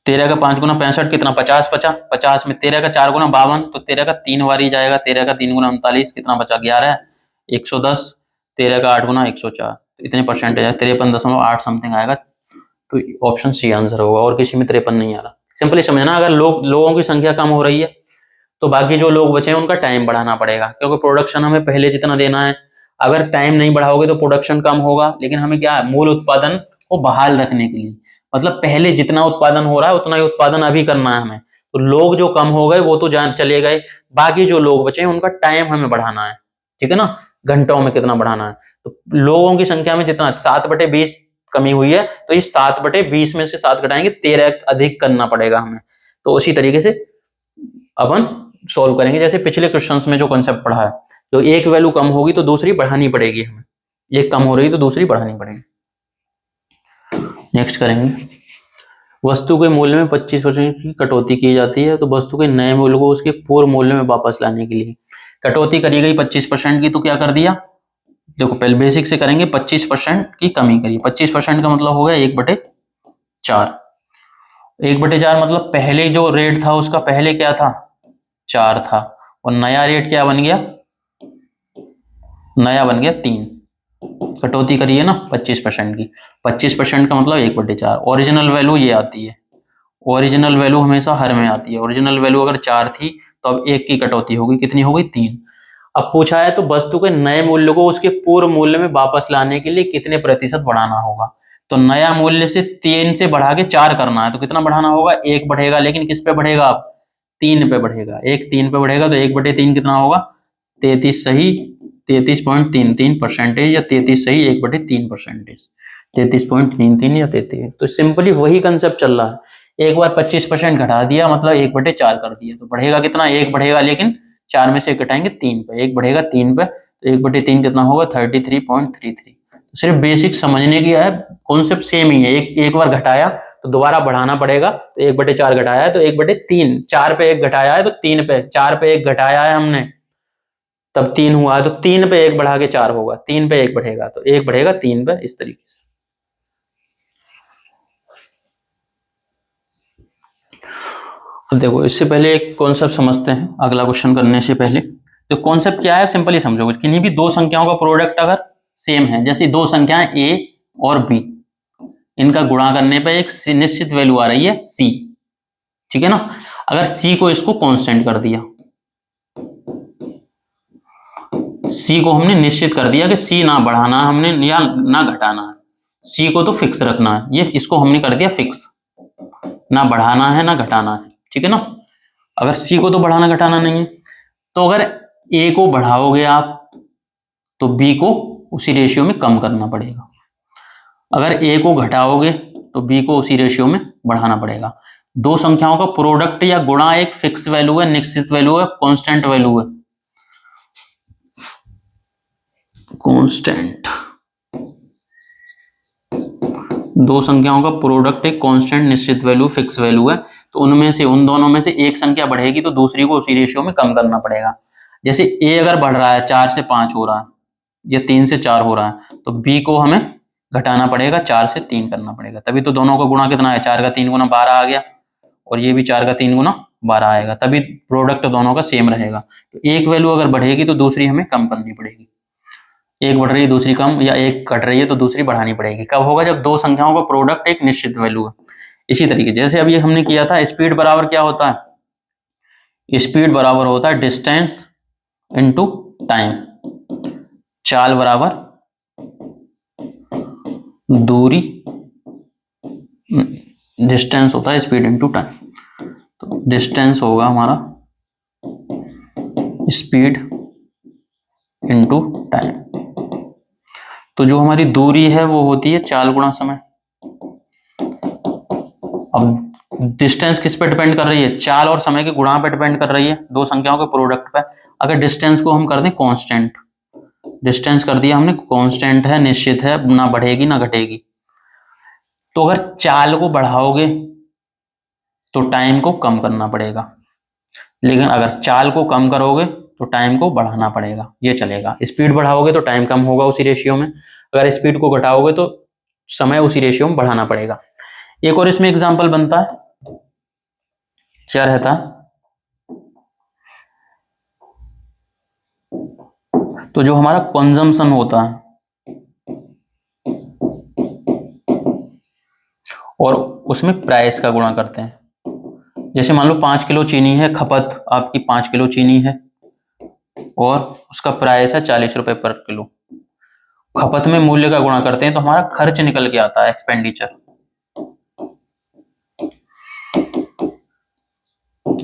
13 का 5 गुना 65 कितना 50 बचा, 50 में 13 का 4 गुना 52, तो 13 का 3 बार ही जाएगा, 13 का 3 गुना 39 कितना बचा 11 110, 13 का 8 गुना 104, इतने परसेंटेज है 53.8 समथिंग आएगा। तो ऑप्शन सी आंसर होगा, और किसी में 53 नहीं आ रहा। सिंपली समझना, अगर लोगों की संख्या कम हो रही है तो बाकी जो लोग बचे हैं उनका टाइम बढ़ाना पड़ेगा, क्योंकि प्रोडक्शन हमें पहले जितना देना है। अगर टाइम नहीं बढ़ाओगे तो प्रोडक्शन कम होगा, लेकिन हमें क्या है, मूल उत्पादन को बहाल रखने के लिए, मतलब पहले जितना उत्पादन हो रहा है उतना ही उत्पादन अभी करना है हमें। तो लोग जो कम हो गए वो तो जान चले गए, बाकी जो लोग बचे हैं उनका टाइम हमें बढ़ाना है। ठीक है ना, घंटों में कितना बढ़ाना है। तो लोगों की संख्या में जितना 7/20 कमी हुई है, तो इस 7/20 में से 7 घटाएंगे, 13 अधिक करना पड़ेगा हमें। तो उसी तरीके से अपन सॉल्व करेंगे, जैसे पिछले क्वेश्चंस में जो कॉन्सेप्ट पढ़ा है, जो एक वैल्यू कम होगी तो दूसरी बढ़ानी पड़ेगी हमें, एक कम हो रही तो दूसरी बढ़ानी पड़ेगी। नेक्स्ट करेंगे, वस्तु के मूल्य में 25% की कटौती की जाती है, तो वस्तु के नए मूल्य को उसके पूर्व मूल्य में वापस लाने के लिए कटौती करी गई 25% की, तो क्या कर दिया, देखो पहले बेसिक से करेंगे, 25% की कमी करिए। 25% का मतलब हो गया 1/4, 1/4 मतलब पहले जो रेट था उसका पहले क्या था 4 था, और नया रेट क्या बन गया, नया बन गया 3। कटौती करिए ना 25% की, 25% का मतलब 1/4। ओरिजिनल वैल्यू ये आती है, ओरिजिनल वैल्यू हमेशा हर में आती है। ओरिजिनल वैल्यू अगर 4 थी तो अब 1 की कटौती होगी, कितनी हो गई 3। अब पूछा है तो वस्तु के नए मूल्य को उसके पूर्व मूल्य में वापस लाने के लिए कितने प्रतिशत बढ़ाना होगा। तो नया मूल्य से 3 से बढ़ा के 4 करना है, तो कितना बढ़ाना होगा, 1 बढ़ेगा, लेकिन किस पे बढ़ेगा, अब 3 पे बढ़ेगा। 1 3 पे बढ़ेगा तो 1/3 कितना होगा, 33 सही 33.33% या 33 सही 1/3%, 33.33 या 33। तो सिंपली वही कंसेप्ट चल रहा है, एक बार 25% घटा दिया मतलब 1/4 कर दिया, तो बढ़ेगा कितना, 1 बढ़ेगा, लेकिन 4 में से घटाएंगे 3 पे, 1 बढ़ेगा 3 पे, तो 1/3 कितना होगा 33.33। तो सिर्फ बेसिक समझने की है, कॉन्सेप्ट सेम ही है। एक बार घटाया तो दोबारा बढ़ाना पड़ेगा, तो 1/4 घटाया है तो 1/3, 4 पे 1 घटाया है तो 3 पे, 4 पे 1 घटाया है हमने तब 3 हुआ है, तो 3 पे 1 बढ़ा के 4 होगा, 3 पे 1 बढ़ेगा तो 1 बढ़ेगा 3 पे, इस तरीके से। अब देखो इससे पहले एक कॉन्सेप्ट समझते हैं, अगला क्वेश्चन करने से पहले। तो कॉन्सेप्ट क्या है सिंपली समझोगे, किन्हीं भी दो संख्याओं का प्रोडक्ट अगर सेम है, जैसे दो संख्याएं a और b, इनका गुणा करने पे एक निश्चित वैल्यू आ रही है c, ठीक है ना। अगर c को इसको कांस्टेंट कर दिया, c को हमने निश्चित कर दिया कि c ना बढ़ाना हमने या ना घटाना है, c को तो फिक्स रखना है, ये इसको हमने कर दिया फिक्स, ना बढ़ाना है ना घटाना है, ठीक है ना। अगर c को तो बढ़ाना घटाना नहीं है, तो अगर a को बढ़ाओगे आप तो b को उसी रेशियो में कम करना पड़ेगा, अगर a को घटाओगे तो b को उसी रेशियो में बढ़ाना पड़ेगा। दो संख्याओं का प्रोडक्ट या गुणा एक फिक्स वैल्यू है, निश्चित वैल्यू है, कांस्टेंट वैल्यू है, कांस्टेंट। दो संख्याओं का प्रोडक्ट एक कांस्टेंट निश्चित वैल्यू फिक्स वैल्यू है, तो उनमें से उन दोनों में से एक संख्या बढ़ेगी तो दूसरी को उसी रेशियो में कम करना पड़ेगा। जैसे a अगर बढ़ रहा है 4 से 5 हो रहा है या 3 से 4 हो रहा है, तो b को हमें घटाना पड़ेगा, 4 से 3 करना पड़ेगा, तभी तो दोनों का गुणा कितना है, 4 का 3 गुना 12 आ गया, और ये भी 4 का 3 गुना 12 आएगा, तभी प्रोडक्ट दोनों का सेम रहेगा। तो एक वैल्यू अगर बढ़ेगी तो दूसरी हमें कम करनी पड़ेगी, एक बढ़ रही है दूसरी कम, या एक घट रही है तो दूसरी बढ़ानी पड़ेगी। कब होगा, जब दो संख्याओं का प्रोडक्ट एक निश्चित वैल्यू है। इसी तरीके जैसे अब ये हमने किया था, स्पीड बराबर क्या होता है, स्पीड बराबर होता है डिस्टेंस इनटू टाइम, चाल बराबर दूरी, डिस्टेंस होता है स्पीड इनटू टाइम। तो डिस्टेंस होगा हमारा स्पीड इनटू टाइम, तो जो हमारी दूरी है वो होती है चाल गुणा समय। अब डिस्टेंस किस पे डिपेंड कर रही है, चाल और समय के गुणा पे डिपेंड कर रही है, दो संख्याओं के प्रोडक्ट पे। अगर डिस्टेंस को हम कर दें कांस्टेंट, डिस्टेंस कर दिया हमने कांस्टेंट है, निश्चित है, ना बढ़ेगी ना घटेगी, तो अगर चाल को बढ़ाओगे तो टाइम को कम करना पड़ेगा, लेकिन अगर चाल को कम करोगे तो टाइम को बढ़ाना पड़ेगा, ये चलेगा। स्पीड बढ़ाओगे तो टाइम कम होगा उसी रेशियो में, अगर स्पीड को घटाओगे तो समय उसी रेशियो में बढ़ाना पड़ेगा। एक और इसमें एग्जांपल बनता है, क्या रहता है, तो जो हमारा कंजम्पशन होता है और उसमें प्राइस का गुणा करते हैं। जैसे मान लो 5 किलो चीनी है, खपत आपकी 5 किलो चीनी है और उसका प्राइस है 40 रुपए पर किलो। खपत में मूल्य का गुणा करते हैं तो हमारा खर्च निकल के आता है, एक्सपेंडिचर।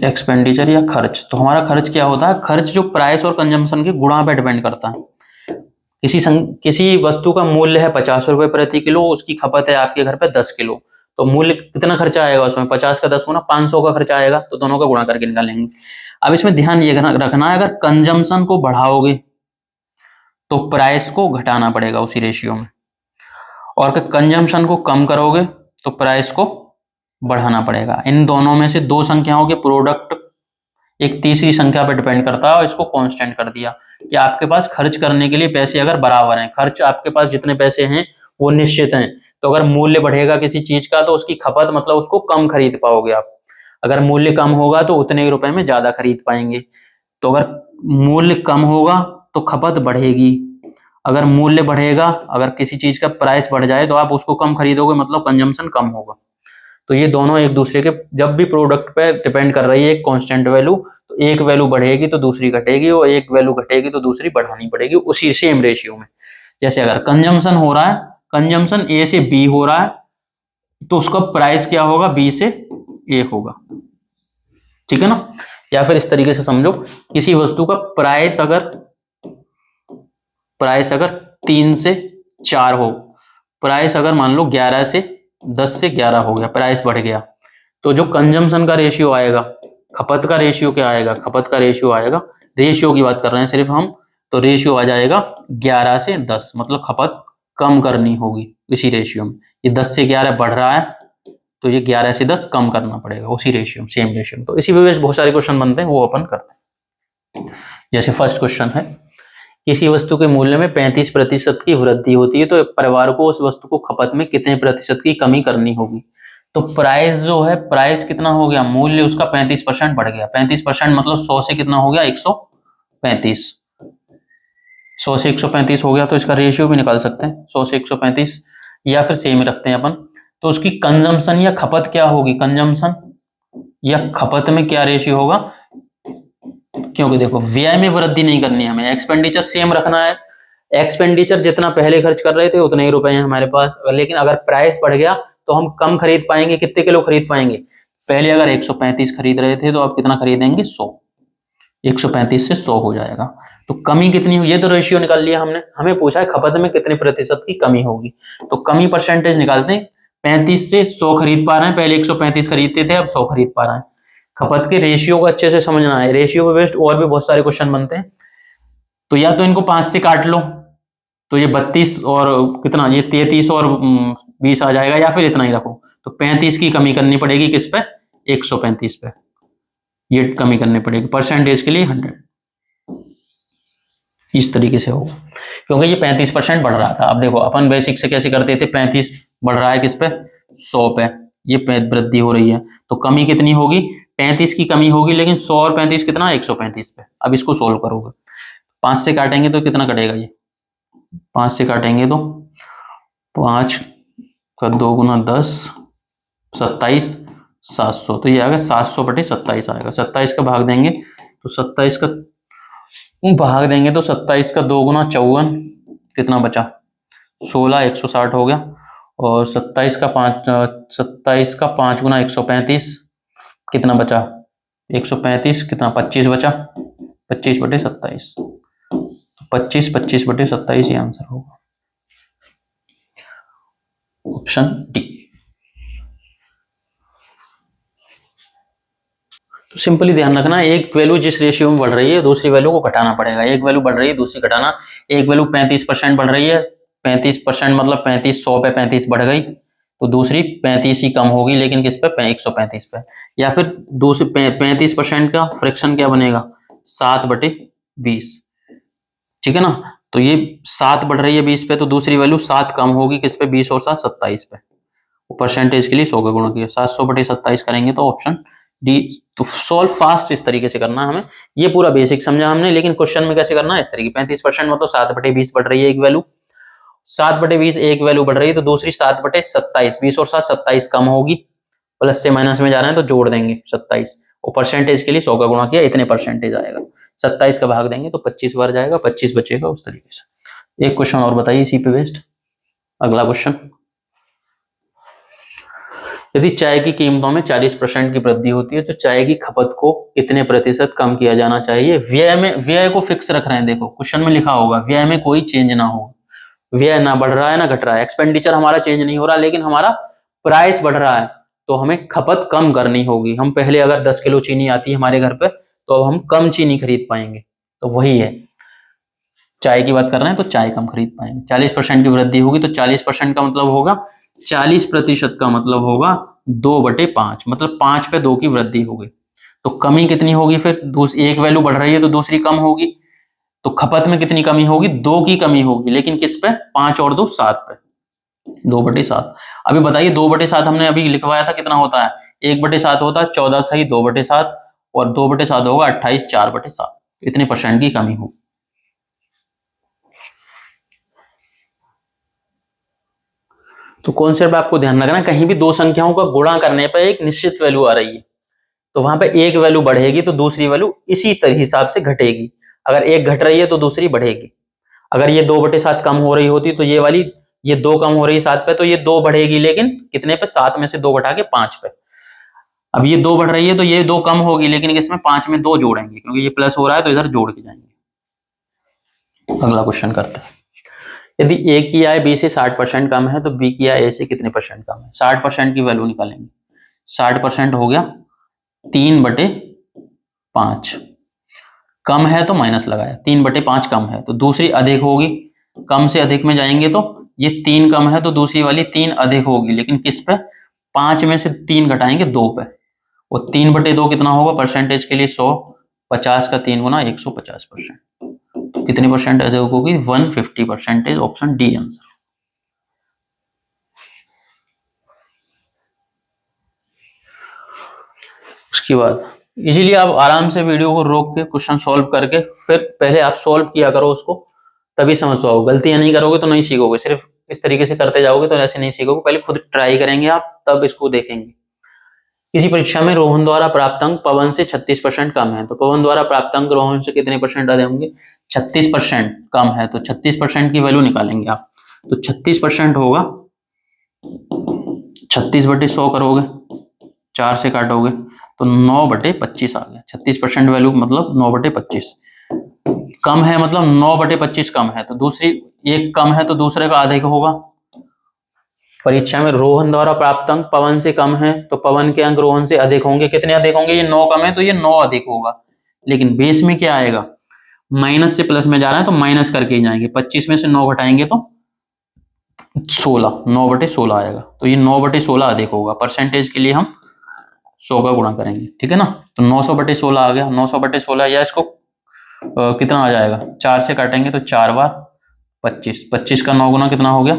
एक्सपेंडिचर या खर्च, तो हमारा खर्च क्या होता है, खर्च जो प्राइस और कंजम्पशन के गुणा पे डिपेंड करता है। किसी वस्तु का मूल्य है 50 रुपए प्रति किलो, उसकी खपत है आपके घर पे 10 किलो, तो मूल्य कितना खर्चा आएगा उसमें, 50 का 10 गुना 500 का खर्चा आएगा, तो दोनों का गुणा करके निकालेंगे। अब इसमें ध्यान ये रखना है, अगर कंजम्पशन को बढ़ाओगे तो प्राइस को घटाना पड़ेगा उसी रेशियो में, और अगर कंजम्पशन को कम करोगे तो प्राइस को बढ़ाना पड़ेगा। इन दोनों में से दो संख्याओं के प्रोडक्ट एक तीसरी संख्या पर डिपेंड करता है, और इसको कांस्टेंट कर दिया कि आपके पास खर्च करने के लिए पैसे अगर बराबर हैं, खर्च आपके पास जितने पैसे हैं वो निश्चित हैं, तो अगर मूल्य बढ़ेगा किसी चीज का तो उसकी खपत मतलब उसको कम खरीद पाओगे आप, अगर मूल्य कम होगा तो उतने ही रुपए में ज्यादा खरीद पाएंगे। तो अगर मूल्य कम होगा तो खपत बढ़ेगी, अगर मूल्य बढ़ेगा, अगर किसी चीज का प्राइस बढ़ जाए तो आप उसको कम खरीदोगे, मतलब कंजम्पशन कम होगा। तो ये दोनों एक दूसरे के जब भी प्रोडक्ट पे डिपेंड कर रही है एक कांस्टेंट वैल्यू, तो एक वैल्यू बढ़ेगी तो दूसरी घटेगी, और एक वैल्यू घटेगी तो दूसरी बढ़ानी पड़ेगी उसी सेम रेशियो में। जैसे अगर कंजम्पशन हो रहा है, कंजम्पशन ए से बी हो रहा है, तो उसका प्राइस क्या होगा, बी से ए होगा, ठीक है ना। या फिर इस तरीके से समझो, किसी वस्तु का प्राइस अगर 3 से 4 हो, प्राइस अगर मान लो 11 से 10 से 11 हो गया, प्राइस बढ़ गया, तो जो कंजम्पशन का रेशियो आएगा, खपत का रेशियो क्या आएगा, खपत का रेशियो आएगा, रेशियो की बात कर रहे हैं सिर्फ हम, तो रेशियो आ जाएगा 11 से 10, मतलब खपत कम करनी होगी इसी रेशियो में। ये 10 से 11 बढ़ रहा है तो ये 11 से 10 कम करना पड़ेगा उसी रेशियो में, सेम रेशियो में। तो इसी वजह से बहुत सारे क्वेश्चन बनते हैं, वो अपन करते हैं। जैसे फर्स्ट क्वेश्चन है, किसी वस्तु के मूल्य में 35% की वृद्धि होती है तो परिवार को उस वस्तु को खपत में कितने प्रतिशत की कमी करनी होगी। तो प्राइस जो है, प्राइस कितना हो गया, मूल्य उसका 35% बढ़ गया, 35% मतलब 100 से कितना हो गया, 135, 100 से 135 हो गया, तो इसका रेशियो भी निकाल सकते हैं 100 से 135, या फिर सेम ही रखते हैं अपन। तो उसकी कंजम्पशन या खपत क्या होगी, कंजम्पशन या खपत में क्या रेशियो होगा, क्योंकि देखो व्यय में वृद्धि नहीं करनी है हमें, एक्सपेंडिचर सेम रखना है, एक्सपेंडिचर जितना पहले खर्च कर रहे थे उतने ही रुपए हैं हमारे पास, लेकिन अगर प्राइस बढ़ गया तो हम कम खरीद पाएंगे, कितने किलो खरीद पाएंगे, पहले अगर 135 खरीद रहे थे तो आप कितना खरीदेंगे, 100, 135 से 100 हो जाएगा। तो कमी कितनी हुई, ये तो रेशियो निकाल लिया हमने, हमें पूछा है खपत में कितने प्रतिशत की कमी होगी, तो कमी परसेंटेज निकालते हैं। 35 से 100 खरीद पा रहे हैं, पहले 135 खरीदते थे, अब 100 खरीद पा रहे हैं। खपत के रेशियो को अच्छे से समझना है, रेशियो पे बेस्ड और भी बहुत सारे क्वेश्चन बनते हैं। तो या तो इनको 5 से काट लो, तो ये 32 और कितना, ये 33 और 20 आ जाएगा, या फिर इतना ही रखो, तो 35 की कमी करनी पड़ेगी किस पे, 135 पे, ये कमी करनी पड़ेगी परसेंटेज के लिए 100, इस तरीके से होगा, क्योंकि ये 35% बढ़ रहा था। अब देखो अपन बेसिक से कैसे करते थे, 35 बढ़ रहा है किस पे, 100 पे, ये वृद्धि हो रही है, तो कमी कितनी होगी, 35 की कमी होगी, लेकिन 100 और 35 कितना, 135 पे। अब इसको सोल्व करोगे, 5 से काटेंगे तो कितना कटेगा, ये 5 से काटेंगे तो 5 का 2 गुना 10, 27, 700, तो ये आएगा 700/27 आएगा। 27 का भाग देंगे तो 27 का भाग देंगे तो 27 का 2 गुना 54, कितना बचा, 16, 160 हो गया, और 27 का 5 गुना 135, कितना बचा, 135, कितना 25 बचा, 25/27, 25/27 ये आंसर होगा, ऑप्शन डी। तो सिंपली ध्यान रखना, एक वैल्यू जिस रेशियो में बढ़ रही है दूसरी वैल्यू को घटाना पड़ेगा, एक वैल्यू बढ़ रही है दूसरी घटाना, एक वैल्यू 35% बढ़ रही है, 35% मतलब 35, 100 पे 35 बढ़ गई, तो दूसरी 35 ही कम होगी, लेकिन किस पे, 135 पे। या फिर दूसरी 35% का फ्रैक्शन क्या बनेगा, 7/20। ठीक है ना, तो ये 7 बढ़ रही है 20 पे, तो दूसरी वैल्यू 7 कम होगी किस पे, 20 और 7 27 पे। परसेंटेज के लिए 100 का गुणा किया, 700/27 करेंगे तो ऑप्शन डी। तो सॉल्व फास्ट इस तरीके से करना है हमें, ये पूरा बेसिक समझा हमने, लेकिन क्वेश्चन में कैसे करना है इस तरीके। 35% मतलब 7/20 बढ़ रही है एक वैल्यू, 7/20 एक वैल्यू बढ़ रही है, तो दूसरी 7/27, 20 और 7 27 कम होगी, प्लस से माइनस में जा रहे हैं तो जोड़ देंगे 27, और परसेंटेज के लिए 100 का गुणा किया, इतने परसेंटेज आएगा। 27 का भाग देंगे तो 25 बार जाएगा, 25 बचेगा, उस तरीके से। एक क्वेश्चन और बताइए इसी पे बेस्ड, अगला क्वेश्चन। यदि चाय की कीमतों में 40% की वृद्धि होती है तो चाय की खपत को कितने प्रतिशत कम किया जाना चाहिए। व्यय को फिक्स रख रहे हैं, देखो क्वेश्चन में लिखा होगा व्यय में कोई चेंज ना हो, व्यय ना बढ़ रहा है ना घट रहा है, एक्सपेंडिचर हमारा चेंज नहीं हो रहा, लेकिन हमारा प्राइस बढ़ रहा है, तो हमें खपत कम करनी होगी। हम पहले अगर 10 किलो चीनी आती है हमारे घर पे, तो अब हम कम चीनी खरीद पाएंगे, तो वही है, चाय की बात कर रहे हैं तो चाय कम खरीद पाएंगे। 40% की वृद्धि होगी, तो 40% का मतलब होगा, 40% का मतलब होगा 2/5, मतलब 5 पे 2 की वृद्धि होगी। तो कमी कितनी होगी फिर, एक वैल्यू बढ़ रही है तो दूसरी कम होगी, तो खपत में कितनी कमी होगी, 2 की कमी होगी, लेकिन किस पे, 5 और 2 7 पे, 2/7। अभी बताइए 2/7 हमने अभी लिखवाया था, कितना होता है, 1/7 होता है 14 सही 2/7, और 2/7 होगा 28 4/7, इतने परसेंट की कमी होगी। तो कॉन्सेप्ट आपको ध्यान रखना, कहीं भी दो संख्याओं का गुणा करने पर एक निश्चित वैल्यू आ रही है, तो वहां पे एक वैल्यू बढ़ेगी तो दूसरी वैल्यू इसी तरह हिसाब से घटेगी। अगर एक घट रही है तो दूसरी बढ़ेगी। अगर ये 2/7 कम हो रही होती तो ये वाली, ये 2 कम हो रही 7 पे, तो ये 2 बढ़ेगी, लेकिन कितने पे, 7 में से 2 घटा के 5 पे। अब ये 2 बढ़ रही है तो ये 2 कम होगी, लेकिन इसमें 5 में 2 जोड़ेंगे, क्योंकि ये प्लस हो रहा है तो इधर जोड़ के जाएंगे। अगला क्वेश्चन करते हैं। यदि ए की आय बी से 60% कम है तो बी की आय ए से कितने परसेंट कम है। 60% की वैल्यू निकालेंगे, 60% हो गया 3/5, कम है तो माइनस लगाया, 3/5 कम है तो दूसरी अधिक होगी, कम से अधिक में जाएंगे तो ये 3 कम है तो दूसरी वाली 3 अधिक होगी, लेकिन किस पे, 5 में से 3 घटाएंगे 2 पे, और 3/2 कितना होगा, परसेंटेज के लिए 100, 50 का 3 गुना 150%, तो कितनी परसेंट अधिक होगी, 150%, ऑप्शन डी आंसर। उसके बाद इजीली आप आराम से वीडियो को रोक के क्वेश्चन सॉल्व करके, फिर पहले आप सॉल्व किया करो उसको, तभी समझ पाओ। गलतियां नहीं करोगे तो नहीं सीखोगे, सिर्फ इस तरीके से करते जाओगे तो ऐसे नहीं सीखोगे, पहले खुद ट्राई करेंगे आप, तब इसको देखेंगे। किसी परीक्षा में रोहन द्वारा प्राप्त अंक पवन से 36% कम है, तो पवन द्वारा प्राप्त अंक रोहन से कितने परसेंट अधिक होंगे, 36% कम है, तो 36% की वैल्यू निकालेंगे आप। तो 36% होगा, 36/100 करोगे, 4 से काटोगे तो 9/25 आ गया। 36% वैल्यू मतलब 9/25, कम है मतलब 9/25 कम है, तो दूसरी एक कम है तो दूसरे का अधिक होगा। परीक्षा में रोहन द्वारा प्राप्त अंक पवन से कम है, तो पवन के अंक रोहन से अधिक होंगे, कितने अधिक होंगे, ये 9 कम है तो ये 9 अधिक होगा, लेकिन बेस में क्या आएगा, माइनस से प्लस में जा रहा है तो माइनस करके ही जाएंगे, 25 में से 9 घटाएंगे तो 16, 9/16 आएगा, तो ये 9/16 अधिक होगा। परसेंटेज के लिए हम 100 का गुणा करेंगे, ठीक है ना, तो 900/16 आ गया। 900/16 या इसको कितना आ जाएगा, 4 से काटेंगे तो 4 बार 25, 25 का 9 गुना कितना हो गया,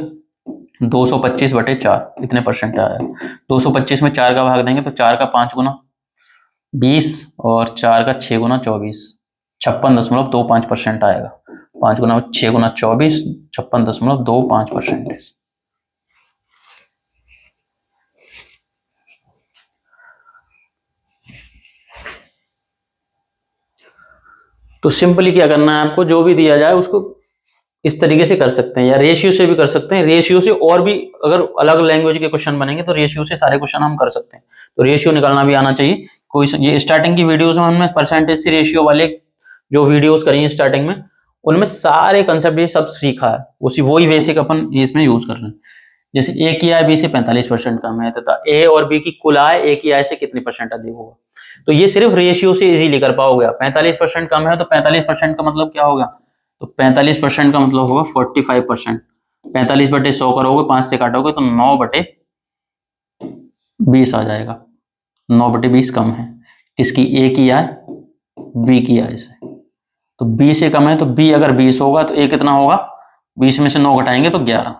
225/4, इतने परसेंट आया। 225 में 4 का भाग देंगे तो 4 का 5 गुना 20, और 4 का 6 गुना 24, 56.25% आएगा। 5 गुना 6 गुना 24, 56.25%। तो सिंपली क्या करना है आपको, जो भी दिया जाए उसको इस तरीके से कर सकते हैं, या रेशियो से भी कर सकते हैं। रेशियो से और भी अगर अलग लैंग्वेज के क्वेश्चन बनेंगे तो रेशियो से सारे क्वेश्चन हम कर सकते हैं, तो रेशियो निकालना भी आना चाहिए। कोई ये स्टार्टिंग की वीडियोस में हमने परसेंटेज से रेशियो वाले जो वीडियोस करी है स्टार्टिंग में, उनमें सारे कंसेप्ट ये सब सीखा है, उसी वही बेसिक अपन इसमें यूज कर रहे हैं। जैसे ए की आय बी से 45% कम है, तथा ए और बी की कुल आय ए की आय से कितने परसेंट अधिक होगा, तो ये सिर्फ रेशियो से इजीली कर पाओगे। 45% कम है तो 45% का मतलब क्या होगा, तो 45% का मतलब होगा 45%। 45/100 करोगे, 5 से काटोगे तो 9/45 20 आ जाएगा। 9/20 कम है किसकी, ए की आय बी की आय से। तो बी से कम है तो बी अगर 20 होगा तो ए कितना होगा, 20 में से 9 घटाएंगे तो 11।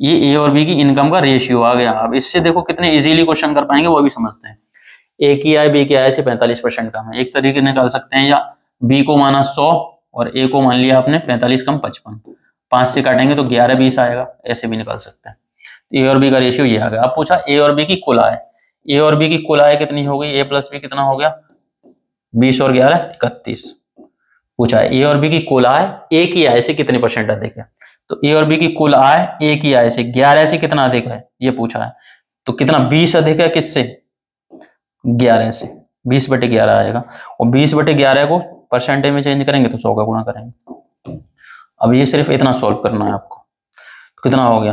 ये ए और बी की इनकम का रेशियो आ गया। अब इससे देखो कितने इजीली क्वेश्चन कर पाएंगे वो भी समझते हैं। ए की आय बी की आय से 45% कम है, एक तरीके निकाल सकते हैं, या बी को माना 100 और ए को मान लिया आपने 45 कम 55, 5 से काटेंगे तो 11-20 आएगा, ऐसे भी निकाल सकते हैं। ए और बी का रेशियो ये आ गया। अब पूछा ए और बी की कुल आय, ए और बी की कुल आय कितनी हो गई, ए प्लस बी कितना हो गया, 20 और 11 31। पूछा ए और बी की कुल आय ए की आय से कितने परसेंट अधिक है, तो ए और बी की कुल आय ए की आय से 11 से कितना अधिक है ये पूछा है। तो कितना 20 अधिक है किससे, 11 से, 20/11 आएगा। और 20/11 को परसेंटेज में चेंज करेंगे तो 100 का गुणा करेंगे। अब ये सिर्फ इतना सॉल्व करना है आपको। तो कितना हो गया,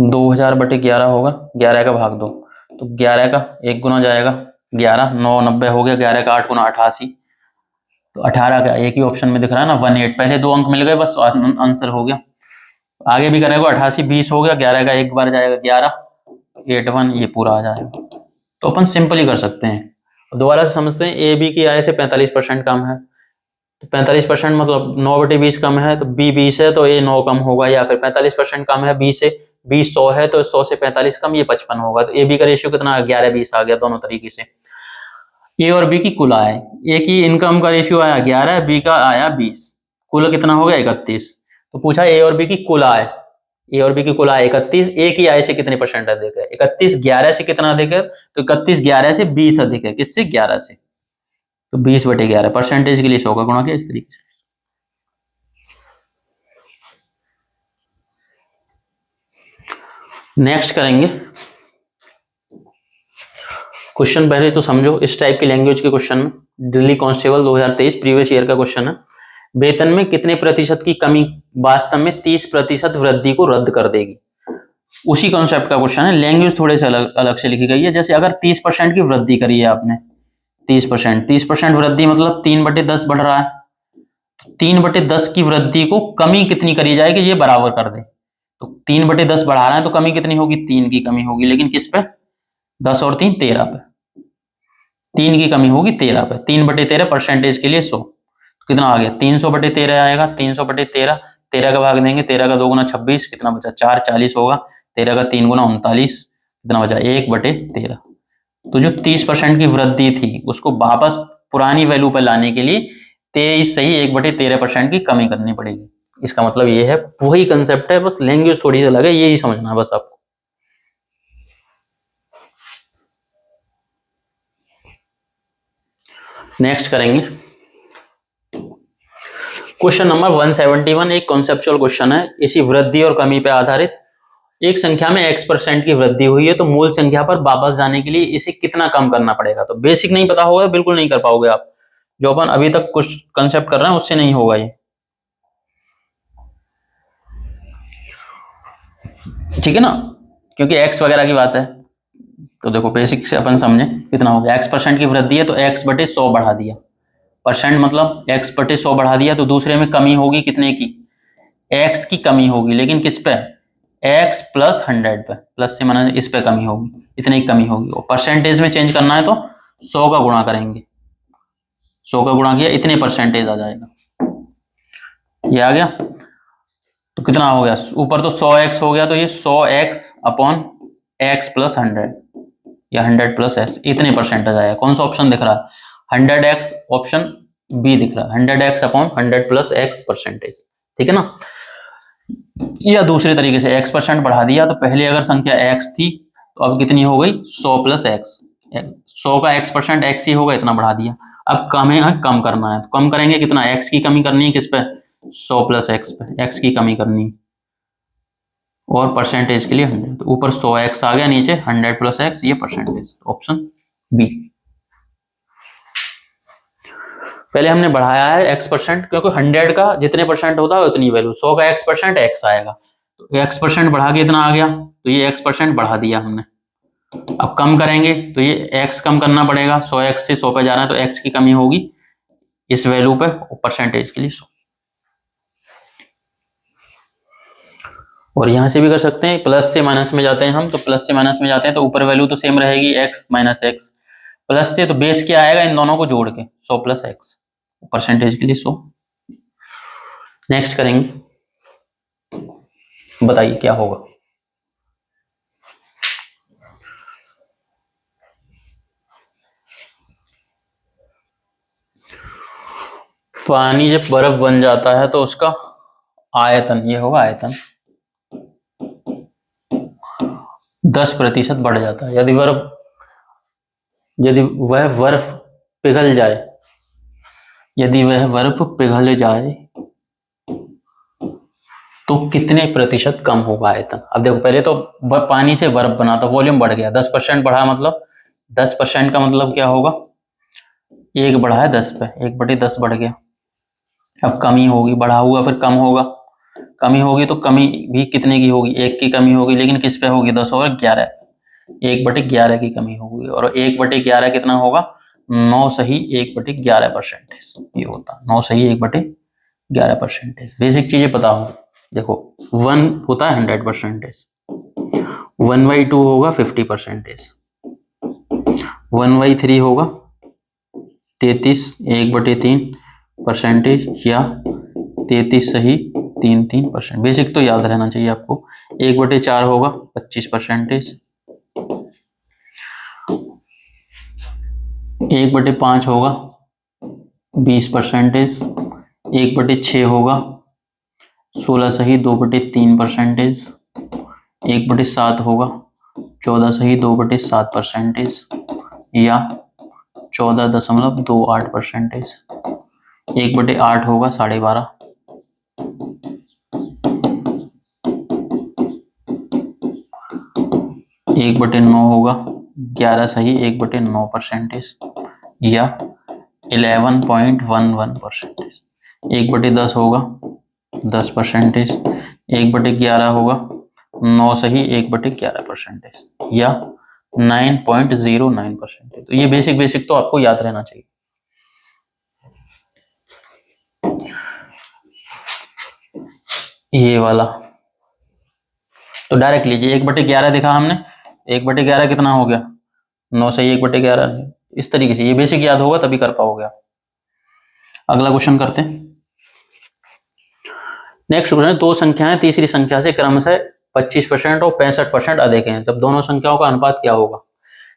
2000/11 होगा, 11 का भाग 2, तो 11 का 1 गुना जाएगा 11, 9 90 हो गया, 11 का 8 गुना 88, तो 18 का एक ही ऑप्शन में दिख रहा है ना 18, पहले 2 अंक मिल गए बस आंसर हो गया। आगे भी करेंगे 88 20 हो गया, 11 का एक बार जाएगा 11, 81 ये पूरा आ जाएगा। तो अपन सिंपल ही कर सकते हैं। दोबारा से समझते हैं, ए बी की आय से 45% कम है, तो 45% मतलब 9/20 कम है, तो बी 20 है तो ए 9 कम होगा, या फिर 45% कम है बी से, बी 100 है तो 100 से 45 कम ये 55 होगा। तो ए बी का रेशियो कितना 11-20 आ गया दोनों तरीके से। ए और बी की कुल आय, ए की इनकम का रेशियो आया 11, बी का आया 20, कुल कितना हो गया 31। तो पूछा ए और बी की कुल आय, ए और बी की कुल आय 31, ए की आय से कितने परसेंट अधिक है, 31 11 से कितना अधिक है, तो 31 11 से 20 अधिक है, किससे 11 से, तो 20/11 परसेंटेज के लिए 100 का गुणा किया इस तरीके से। नेक्स्ट करेंगे क्वेश्चन, पहले तो समझो इस टाइप की लैंग्वेज के क्वेश्चन में, दिल्ली कांस्टेबल 2023 प्रीवियस ईयर का क्वेश्चन है, वेतन में कितने प्रतिशत की कमी वास्तव में 30% वृद्धि को रद्द कर देगी। उसी कॉन्सेप्ट का क्वेश्चन है, लैंग्वेज थोड़े से अलग से लिखी गई है। जैसे अगर 30% की वृद्धि करी है आपने, 30% वृद्धि मतलब 3/10 बढ़ रहा है, 3/10 की वृद्धि को कमी कितनी करी जाएगी ये बराबर कर दे। तो 3/10 बढ़ा रहे हैं तो कमी कितनी होगी, 3 की कमी होगी, लेकिन किस पे, 10 और 3 13 पे, 3 की कमी होगी 13 पे, 3/13 परसेंटेज के लिए 100, तो कितना आ गया 300/13 आएगा, 300/13, 13 का भाग देंगे, 13 का 2 गुना 26, कितना बचा 4 40 होगा, 13 का 3 गुना 39, कितना बचा 1/13। तो जो 30% की वृद्धि थी उसको वापस पुरानी वैल्यू पर लाने के लिए 23 सही 1/13% की कमी करनी पड़ेगी। इसका मतलब ये है, वही कंसेप्ट है, बस लैंग्वेज थोड़ी सी अलग है, यही समझना है बस आपको। नेक्स्ट करेंगे क्वेश्चन नंबर 171, एक कॉन्सेप्चुअल क्वेश्चन है, इसी वृद्धि और कमी पर आधारित। एक संख्या में x% की वृद्धि हुई है तो मूल संख्या पर वापस जाने के लिए इसे कितना कम करना पड़ेगा। तो बेसिक नहीं पता होगा बिल्कुल नहीं कर पाओगे आप, जो अपन अभी तक कुछ कंसेप्ट कर रहे हैं उससे नहीं होगा ये, ठीक है ना, क्योंकि x वगैरह की बात है। तो देखो बेसिक से अपन समझे, कितना हो गया, x% की वृद्धि है तो x/100 बढ़ा दिया, परसेंट मतलब x/100 बढ़ा दिया, तो दूसरे में कमी होगी कितने की, x की कमी होगी, लेकिन किस पे, x + 100 पे, प्लस से माना इस पे कमी होगी, इतनी कमी होगी। और परसेंटेज में चेंज करना है तो 100 का गुणा करेंगे, 100 का गुणा किया इतने परसेंटेज आ जाएगा, ये आ गया। तो कितना हो गया, ऊपर तो 100x हो गया, तो ये 100x/x + 100 या 100 + x, इतने परसेंटेज आया। कौन सा ऑप्शन दिख रहा है, 100x, ऑप्शन बी दिख रहा है, 100x/100 + x परसेंटेज, ठीक है ना। या दूसरे तरीके से x% बढ़ा दिया, तो पहले अगर संख्या x थी तो अब कितनी हो गई 100 + x, 100 का x% x ही होगा, इतना बढ़ा दिया। अब कम करना है, तो कम करेंगे कितना, x की कमी करनी है किस पे, 100 + x पे, x की कमी करनी है, और परसेंटेज के लिए 100, तो ऊपर 100x आ गया, नीचे 100 + x, ये परसेंटेज, ऑप्शन बी। पहले हमने बढ़ाया है x%, क्योंकि 100 का जितने परसेंट होता है उतनी वैल्यू, 100 का x% x आएगा, तो x% बढ़ा के इतना आ गया, तो ये x% बढ़ा दिया हमने। अब कम करेंगे तो ये x कम करना पड़ेगा, 100x से 100 पे जा रहा है तो x की कमी होगी इस वैल्यू पे, परसेंटेज के लिए 100। और यहाँ से भी कर सकते हैं, प्लस से माइनस में जाते हैं हम, तो प्लस से माइनस में जाते हैं तो ऊपर वैल्यू तो सेम रहेगी x माइनस एक्स, प्लस से तो बेस क्या आएगा इन दोनों को जोड़ के 100 प्लस एक्स, परसेंटेज के लिए 100। नेक्स्ट करेंगे, बताइए क्या होगा। पानी जब बर्फ बन जाता है तो उसका आयतन, ये होगा आयतन, 10% बढ़ जाता है। यदि वह बर्फ पिघल जाए, यदि वह बर्फ पिघल जाए तो कितने प्रतिशत कम होगा आयतन। अब देखो पहले तो पानी से बर्फ बना तो वॉल्यूम बढ़ गया, 10% बढ़ा, मतलब 10% का मतलब क्या होगा, एक बढ़ा है 10 पे, 1/10 बढ़ गया। अब कमी होगी, बढ़ा हुआ फिर कम होगा, कमी होगी तो कमी भी कितने की होगी, 1 की कमी होगी, लेकिन किस पे होगी, 10 और 11, 1/11 की कमी होगी। और 1/11 कितना होगा, 9 सही 1/11%, ये होता 9 सही 1/11%। बेसिक चीजें पता हो, देखो 1 होता है 100%, 1/2 होगा 50%, 1/3 होगा 33 1/3%, या 33 सही 3%। बेसिक तो याद रहना चाहिए आपको। 1/4 होगा 25%, 1/5 होगा 20%, 1/6 होगा 16 सही 2/3%, 1/7 होगा 14 सही 2/7%, या 14.28%, 1/8 होगा 12.5, 1/9 होगा 11 सही 1/9%, या 11.11%, 1/10 होगा 10%, 1/11 होगा 9 सही 1/11%, या 9.09%। तो ये बेसिक तो आपको याद रहना चाहिए। ये वाला तो डायरेक्ट लीजिए, 1/11 दिखा हमने, 1/11 कितना हो गया, 9 सही 1/11, इस तरीके से ये बेसिक याद होगा तभी कर पाओगे आप। अगला क्वेश्चन करते हैं। नेक्स्ट क्वेश्चन, दो संख्याएं तीसरी संख्या से क्रमशः 25% और 65% अधिक हैं, जब दोनों संख्याओं का अनुपात क्या होगा।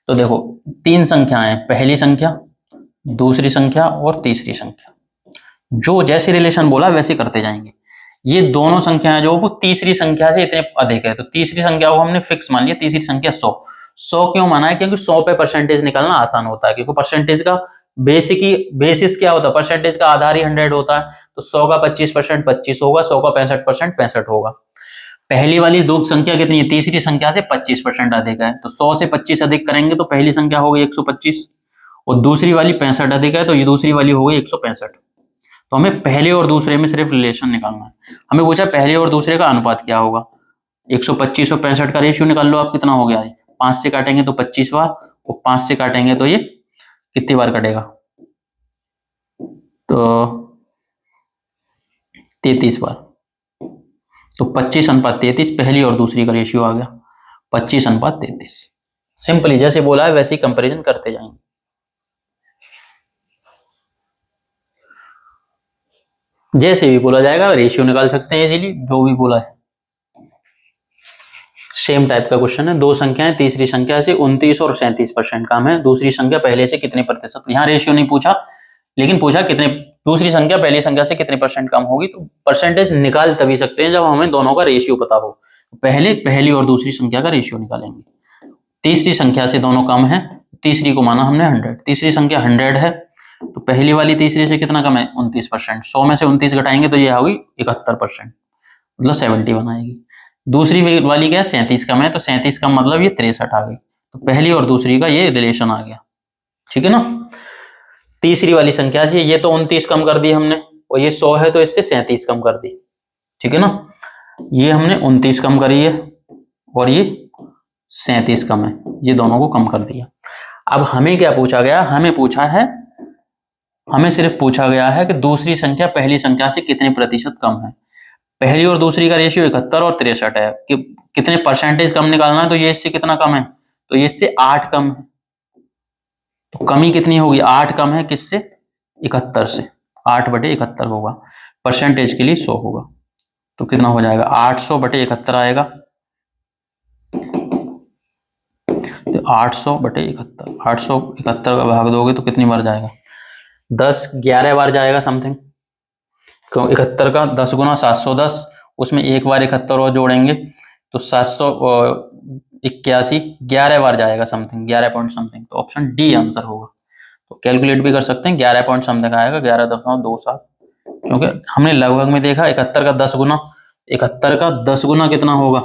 तो देखो 3 संख्याएं, पहली संख्या, दूसरी संख्या और तीसरी संख्या, जो जैसे रिलेशन बोला वैसे करते जाएंगे। ये दोनों संख्याएं जो वो तीसरी संख्या से इतने अधिक है, तो तीसरी संख्या को हमने फिक्स मान लिया, तीसरी संख्या 100 क्यों माना है, क्योंकि 100 पे परसेंटेज निकालना आसान होता है, क्योंकि परसेंटेज का बेसिस क्या होता है, परसेंटेज का आधार ही 100 होता है, तो 100 का 25% 25 होगा, 100 का 65% 65 होगा। पहली वाली दो संख्या कितनी है, तीसरी संख्या से 25% अधिक है, तो 100 से 25 अधिक करेंगे तो पहली संख्या होगी 125, और दूसरी वाली 65 अधिक है, तो ये दूसरी वाली होगी 165। तो हमें पहले और दूसरे में सिर्फ रिलेशन निकालना है। हमें पूछा पहले और दूसरे का अनुपात क्या होगा, 125 और 65 का रेशियो निकाल लो आप, कितना हो गया, 5 से काटेंगे तो 25 बार, और 5 से काटेंगे तो ये कितनी बार कटेगा, तो 33 बार। तो 25:33 पहली और दूसरी का रेशियो आ गया, 25:33। सिंपली जैसे बोला है वैसे ही कंपैरिजन करते जाएंगे। जैसे भी बोला जाएगा रेशियो निकाल सकते हैं इजीली, जो भी बोला है। सेम टाइप का क्वेश्चन है, दो संख्याएं तीसरी संख्या से 29 और 37% कम है, दूसरी संख्या पहले से कितने प्रतिशत। यहाँ रेशियो नहीं पूछा, लेकिन पूछा कितने, दूसरी संख्या पहली संख्या से कितने % कम होगी। तो परसेंटेज निकाल तभी सकते हैं जब हमें दोनों का रेशियो पता हो। पहले पहली और दूसरी संख्या का रेशियो निकालेंगे। तीसरी संख्या से दोनों कम है, तीसरी को माना हमने 100, तीसरी संख्या 100 है, तो पहली वाली तीसरी से कितना कम है, 29%। 100 में से 29 घटाएंगे तो ये होगी 71%, मतलब 71 आएगी। दूसरी वाली क्या है, 37 कम है, तो 37 कम मतलब ये 63 आ गई। तो पहली और दूसरी का ये रिलेशन आ गया, ठीक है ना। तीसरी वाली संख्या से ये तो 29 कम कर दी हमने, और ये 100 है तो इससे 37 कम कर दी, ठीक है ना। ये हमने 29 कम करी है और ये 37 कम है, ये दोनों को कम कर दिया। अब हमें क्या पूछा गया, हमें सिर्फ पूछा गया है कि दूसरी संख्या पहली संख्या से कितने प्रतिशत कम है। पहली और दूसरी का रेशियो 71 और 63 है कि कितने परसेंटेज कम निकालना है, तो ये इससे कितना कम है, तो ये इससे 8 कम है। तो कमी कितनी होगी, 8 कम है किससे, 71 से, 8/71 होगा, परसेंटेज के लिए 100 होगा। तो कितना हो जाएगा, 800/71 आएगा। तो 800/71, 871 का भाग दोगे तो कितनी बार जाएगा, 11 बार जाएगा समथिंग। क्यों, 71 का 10 गुना 710, उसमें एक बार 71 और जोड़ेंगे तो 781, 11 बार जाएगा समथिंग, 11 पॉइंट समथिंग। तो ऑप्शन डी आंसर होगा। तो कैलकुलेट भी कर सकते हैं, 11 पॉइंट समथिंग आएगा, 11.27, क्योंकि हमने लगभग में देखा 71 का 10 गुना, 71 का 10 गुना कितना होगा,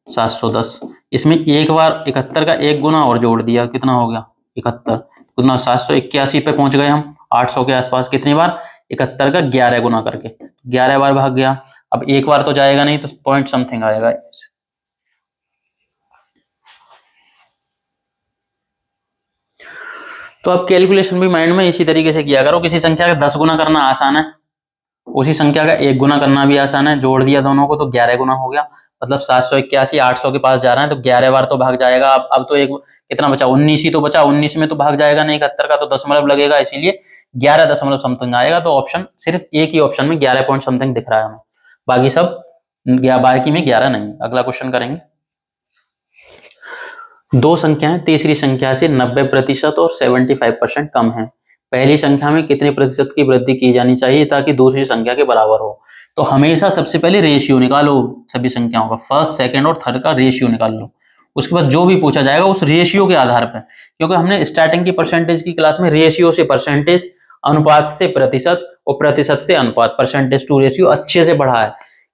710। इसमें एक बार 71 का 1 गुना और जोड़ दिया, कितना हो गया 71 गुना 781 पे पहुंच गए हम, 800 के आसपास। कितनी बार, 71 का 11 गुना करके, 11 बार भाग गया। अब एक बार तो जाएगा नहीं, तो पॉइंट समथिंग आएगा। तो अब कैलकुलेशन भी माइंड में इसी तरीके से किया करो। किसी संख्या का 10 गुना करना आसान है, उसी संख्या का 1 गुना करना भी आसान है। जोड़ दिया दोनों को तो 11 गुना हो गया, मतलब 781 800 के पास जा रहा है, तो 11 बार तो भाग जाएगा। अब तो एक कितना बचा, 19 ही तो बचा, 19 में तो भाग जाएगा नहीं, 71 का तो दशमलव लगेगा, इसीलिए 11 दशमलव समथिंग आएगा। तो ऑप्शन सिर्फ एक ही ऑप्शन में 11 पॉइंट समथिंग दिख रहा है हमें, बाकी सब बाकी में 11 नहीं। अगला क्वेश्चन करेंगे। दो संख्याएं तीसरी संख्या से 90% और 75% कम है, पहली संख्या में कितने प्रतिशत की वृद्धि की जानी चाहिए ताकि दूसरी संख्या के बराबर हो। तो हमेशा सबसे पहले रेशियो निकालो, सभी संख्याओं का फर्स्ट सेकंड और थर्ड का रेशियो निकाल लो। उसके बाद जो भी पूछा जाएगा उस रेशियो के आधार पर, क्योंकि हमने स्टार्टिंग की परसेंटेज की क्लास में रेशियो से परसेंटेज, अनुपात से प्रतिशत और प्रतिशत से अनुपात, परसेंटेज टू रेशियो अच्छे से पढ़ा है।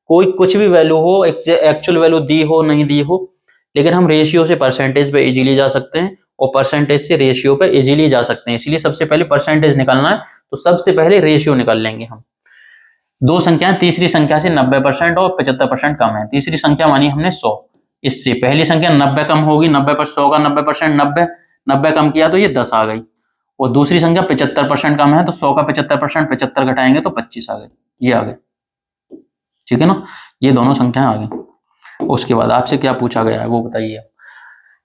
कोई कुछ भी वैल्यू हो, एक्चुअल वैल्यू दी हो नहीं दी हो, लेकिन हम रेशियो से परसेंटेज पे इजीली जा सकते हैं और परसेंटेज से रेशियो पे इजीली जा सकते हैं। इसलिए सबसे पहले परसेंटेज निकालना है, तो सबसे पहले रेशियो निकाल लेंगे हम। दो संख्या तीसरी संख्या से 90% और 75% कम है। तीसरी संख्या मानी हमने 100, इससे पहली संख्या 90 कम होगी, 90 पर 100 का 90%, 90 कम किया तो ये 10 आ गई। और दूसरी संख्या 75% कम है, तो 100 का 75%, 75 घटाएंगे तो 25 आ गए, ये आ गए। ठीक है ना, ये दोनों संख्याएं आ गई। उसके बाद आपसे क्या पूछा गया है वो बताइए।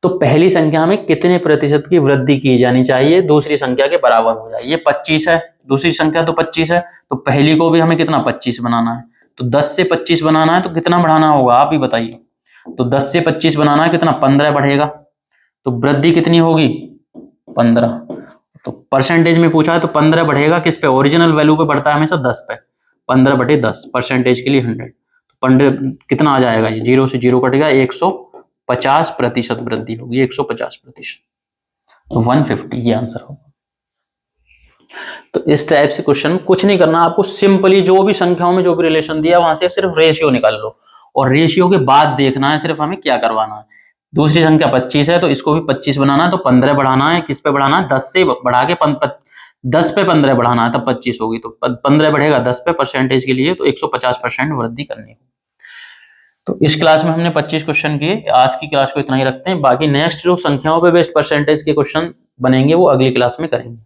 तो पहली संख्या में कितने प्रतिशत की वृद्धि की जानी चाहिए दूसरी संख्या के बराबर हो जाए। ये 25 है, दूसरी संख्या तो 25 है, तो पहली को भी हमें कितना 25 बनाना है। तो 10 से 25 बनाना है तो कितना बढ़ाना होगा, आप ही बताइए। तो 10 से 25 बनाना है, कितना 15 बढ़ेगा, तो वृद्धि कितनी होगी 15। तो परसेंटेज में पूछा है तो 15 बढ़ेगा किस पे, ओरिजिनल वैल्यू पे बढ़ता है हमेशा 10 पे, 15/10 परसेंटेज के लिए 100। तो 15 कितना आ जाएगा, ये 0 से 0 कटेगा, 150% वृद्धि होगी, 150%, तो 150 ये आंसर होगा। तो इस टाइप से क्वेश्चन कुछ नहीं करना आपको, सिंपली जो भी संख्याओं में जो भी रिलेशन दिया वहां से सिर्फ रेशियो निकाल लो, और रेशियो के बाद देखना है सिर्फ हमें क्या करवाना है। दूसरी संख्या 25 है तो इसको भी 25 बनाना है, तो 15 बढ़ाना है, किस पे बढ़ाना है, 10 से बढ़ा के 10 पे 15 बढ़ाना है, तब 25 होगी। तो 15 बढ़ेगा 10 पे परसेंटेज के लिए, तो 150% वृद्धि करनी है। तो इस क्लास में हमने 25 क्वेश्चन किए। आज की क्लास को इतना ही रखते हैं, बाकी नेक्स्ट जो संख्याओं पे बेस्ड परसेंटेज के क्वेश्चन बनेंगे वो अगली क्लास में करेंगे।